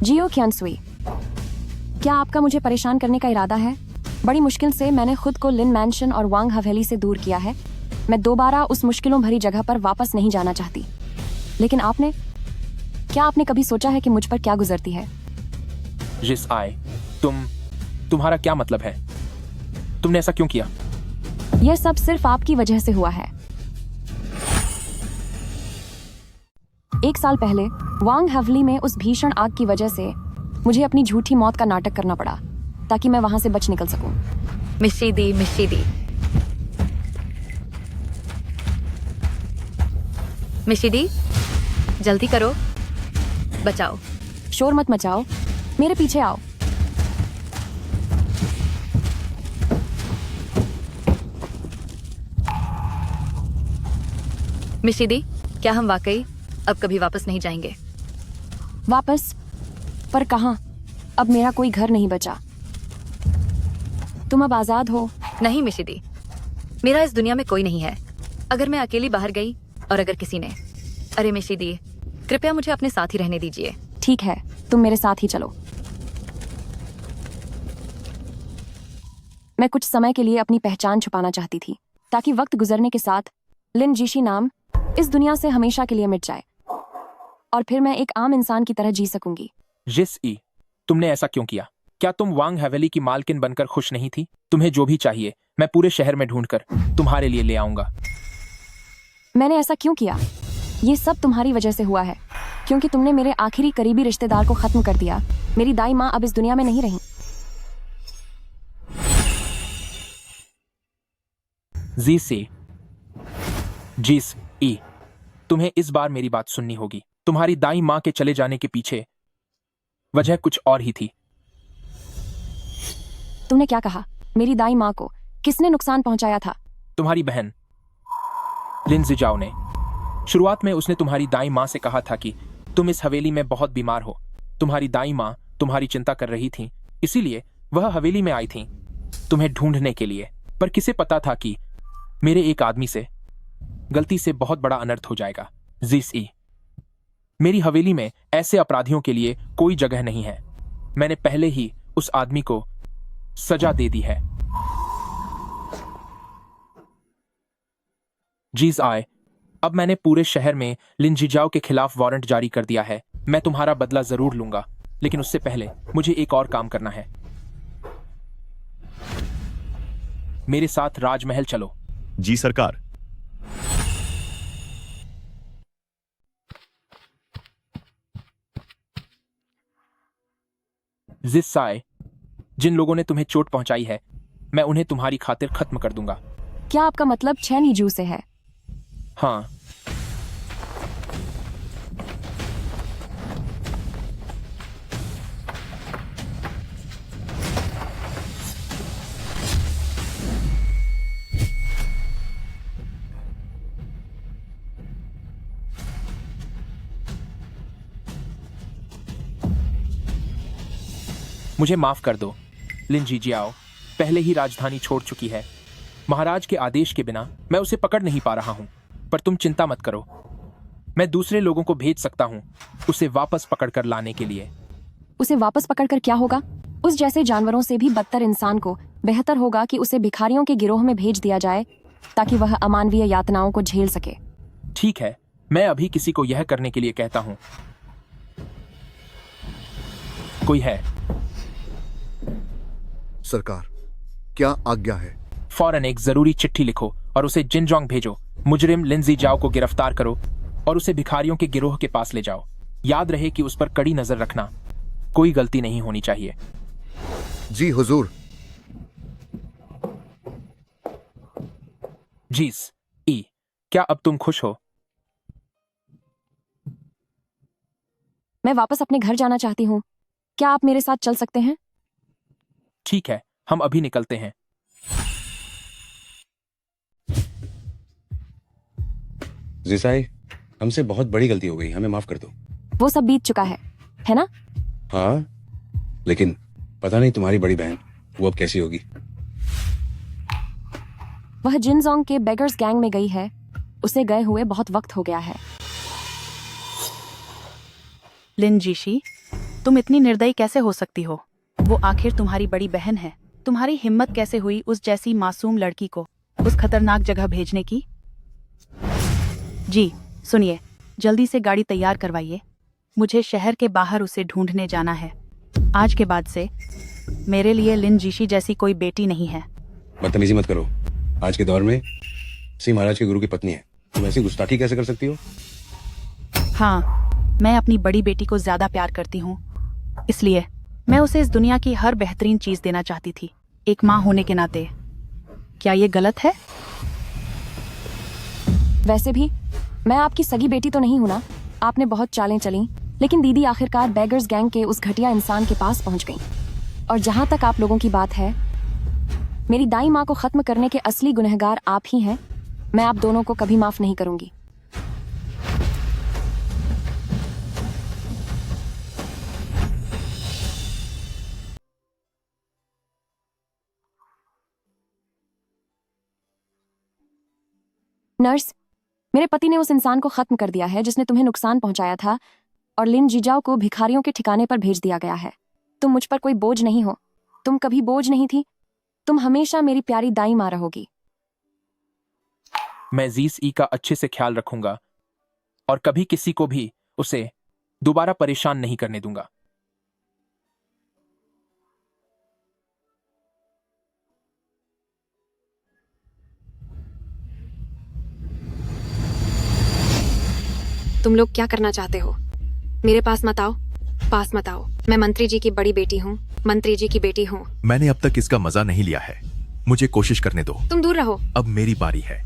जियो चियानसुई, क्या आपका मुझे परेशान करने का इरादा है? बड़ी मुश्किल से मैंने खुद को लिन मैंशन और वांग हवेली से दूर किया है। मैं दोबारा उस मुश्किलों भरी जगह पर वापस नहीं जाना चाहती। लेकिन क्या आपने कभी सोचा है कि मुझ पर क्या गुजरती है? जिस आए, तुम्हारा क्या मतलब है? तुमने ऐसा क्यों किया? यह सब सिर्फ आपकी वजह से हुआ है। 1 साल पहले वांग हवेली में उस भीषण आग की वजह से मुझे अपनी झूठी मौत का नाटक करना पड़ा ताकि मैं वहां से बच निकल सकूं। मिशिडी, मिशिडी, जल्दी करो, बचाओ। शोर मत मचाओ, मेरे पीछे आओ। मिशिडी, क्या हम वाकई अब कभी वापस नहीं जाएंगे? वापस? पर कहाँ? अब मेरा कोई घर नहीं बचा। तुम अब आजाद हो। नहीं मिशिडी, मेरा इस दुनिया में कोई नहीं है। अगर मैं अकेली बाहर गई और अगर किसी ने, अरे मिशिडी, कृपया मुझे अपने साथ ही रहने दीजिए। ठीक है, तुम मेरे साथ ही चलो। मैं कुछ समय के लिए अपनी पहचान छुपाना चाहती थी ताकि वक्त गुजरने के साथ लिन जीशी नाम इस दुनिया से हमेशा के लिए मिट जाए और फिर मैं एक आम इंसान की तरह जी सकूंगी। जिस ई, तुमने ऐसा क्यों किया? क्या तुम वांग हवेली की मालकिन बनकर खुश नहीं थी? तुम्हें जो भी चाहिए मैं पूरे शहर में ढूंढकर तुम्हारे लिए ले आऊंगा। मैंने ऐसा क्यों किया? ये सब तुम्हारी वजह से हुआ है, क्योंकि तुमने मेरे आखिरी करीबी रिश्तेदार को खत्म कर दिया। मेरी दाई माँ अब इस दुनिया में नहीं रही। जिस ई, तुम्हें इस बार मेरी बात सुननी होगी। तुम्हारी दाई माँ के चले जाने के पीछे वजह कुछ और ही थी। तुमने क्या कहा? मेरी दाई माँ को किसने नुकसान पहुंचाया था? तुम्हारी बहन। लिन जिजाओ ने। शुरुआत में उसने तुम्हारी दाई माँ से कहा था कि तुम इस हवेली में बहुत बीमार हो। तुम्हारी दाई माँ तुम्हारी चिंता कर रही थी, इसीलिए वह हवेली में आई थी तुम्हें ढूंढने के लिए। पर किसे पता था कि मेरे एक आदमी से गलती से बहुत बड़ा अनर्थ हो जाएगा। जीस ई, मेरी हवेली में ऐसे अपराधियों के लिए कोई जगह नहीं है। मैंने पहले ही उस आदमी को सजा दे दी है। जीस आए, अब मैंने पूरे शहर में लिन जिजाओ के खिलाफ वारंट जारी कर दिया है। मैं तुम्हारा बदला जरूर लूंगा, लेकिन उससे पहले मुझे एक और काम करना है। मेरे साथ राजमहल चलो। जी सरकार। जिस्साए, जिन लोगों ने तुम्हें चोट पहुंचाई है, मैं उन्हें तुम्हारी खातिर खत्म कर दूंगा। क्या आपका मतलब चैनी जू से है? हाँ। मुझे माफ कर दो लिन जिजाओ, पहले ही राजधानी छोड़ चुकी है। महाराज के आदेश के बिना मैं उसे पकड़ नहीं पा रहा हूं, पर तुम चिंता मत करो, मैं दूसरे लोगों को भेज सकता हूं उसे वापस पकड़ कर लाने के लिए। उसे वापस पकड़कर क्या होगा? उस जैसे जानवरों से भी बदतर इंसान को बेहतर होगा कि उसे भिखारियों के गिरोह में भेज दिया जाए, ताकि वह अमानवीय यातनाओं को झेल सके। ठीक है, मैं अभी किसी को यह करने के लिए कहता हूं। कोई है? सरकार, क्या आज्ञा है? फौरन एक जरूरी चिट्ठी लिखो और उसे जिनजोंग भेजो। मुजरिम लिन जिजाओ को गिरफ्तार करो और उसे भिखारियों के गिरोह के पास ले जाओ। याद रहे कि उस पर कड़ी नजर रखना, कोई गलती नहीं होनी चाहिए। जी हुजूर। जीस ई, क्या अब तुम खुश हो? मैं वापस अपने घर जाना चाहती हूँ। क्या आप मेरे साथ चल सकते हैं? ठीक है, हम अभी निकलते हैं। जिसाई, हमसे बहुत बड़ी गलती हो गई, हमें माफ कर दो। वो सब बीत चुका है ना? हाँ, लेकिन पता नहीं तुम्हारी बड़ी बहन वो अब कैसी होगी। वह जिनजोंग के बेगर्स गैंग में गई है। उसे गए हुए बहुत वक्त हो गया है। लिन जीशी, तुम इतनी निर्दयी कैसे हो सकती हो? वो आखिर तुम्हारी बड़ी बहन है। तुम्हारी हिम्मत कैसे हुई उस जैसी मासूम लड़की को उस खतरनाक जगह भेजने की? जी सुनिए, जल्दी से गाड़ी तैयार करवाइए। मुझे शहर के बाहर उसे ढूंढने जाना है। आज के बाद से मेरे लिए लिन जीशी जैसी कोई बेटी नहीं है। बदतमीजी मत करो, आज के दौर में सी महाराज के गुरु की पत्नी है, तुम ऐसी गुस्ताखी कैसे कर सकती हो? हाँ, मैं अपनी बड़ी बेटी को ज्यादा प्यार करती हूँ, इसलिए मैं उसे इस दुनिया की हर बेहतरीन चीज देना चाहती थी, एक माँ होने के नाते। क्या ये गलत है? वैसे भी मैं आपकी सगी बेटी तो नहीं हूं ना। आपने बहुत चालें चली, लेकिन दीदी आखिरकार बेगर्स गैंग के उस घटिया इंसान के पास पहुंच गई। और जहां तक आप लोगों की बात है, मेरी दाई माँ को खत्म करने के असली गुनहगार आप ही हैं। मैं आप दोनों को कभी माफ नहीं करूंगी। नर्स, मेरे पति ने उस इंसान को खत्म कर दिया है जिसने तुम्हें नुकसान पहुंचाया था, और लिन जिजाओ को भिखारियों के ठिकाने पर भेज दिया गया है। तुम मुझ पर कोई बोझ नहीं हो। तुम कभी बोझ नहीं थी। तुम हमेशा मेरी प्यारी दाई माँ रहोगी। मैं जीस ई का अच्छे से ख्याल रखूंगा और कभी किसी को भी उसे दोबारा परेशान नहीं करने दूंगा। तुम लोग क्या करना चाहते हो? मेरे पास मत आओ, पास मत आओ। मैं मंत्री जी की बड़ी बेटी हूँ, मंत्री जी की बेटी हूँ। मैंने अब तक इसका मजा नहीं लिया है, मुझे कोशिश करने दो। तुम दूर रहो। अब मेरी बारी है।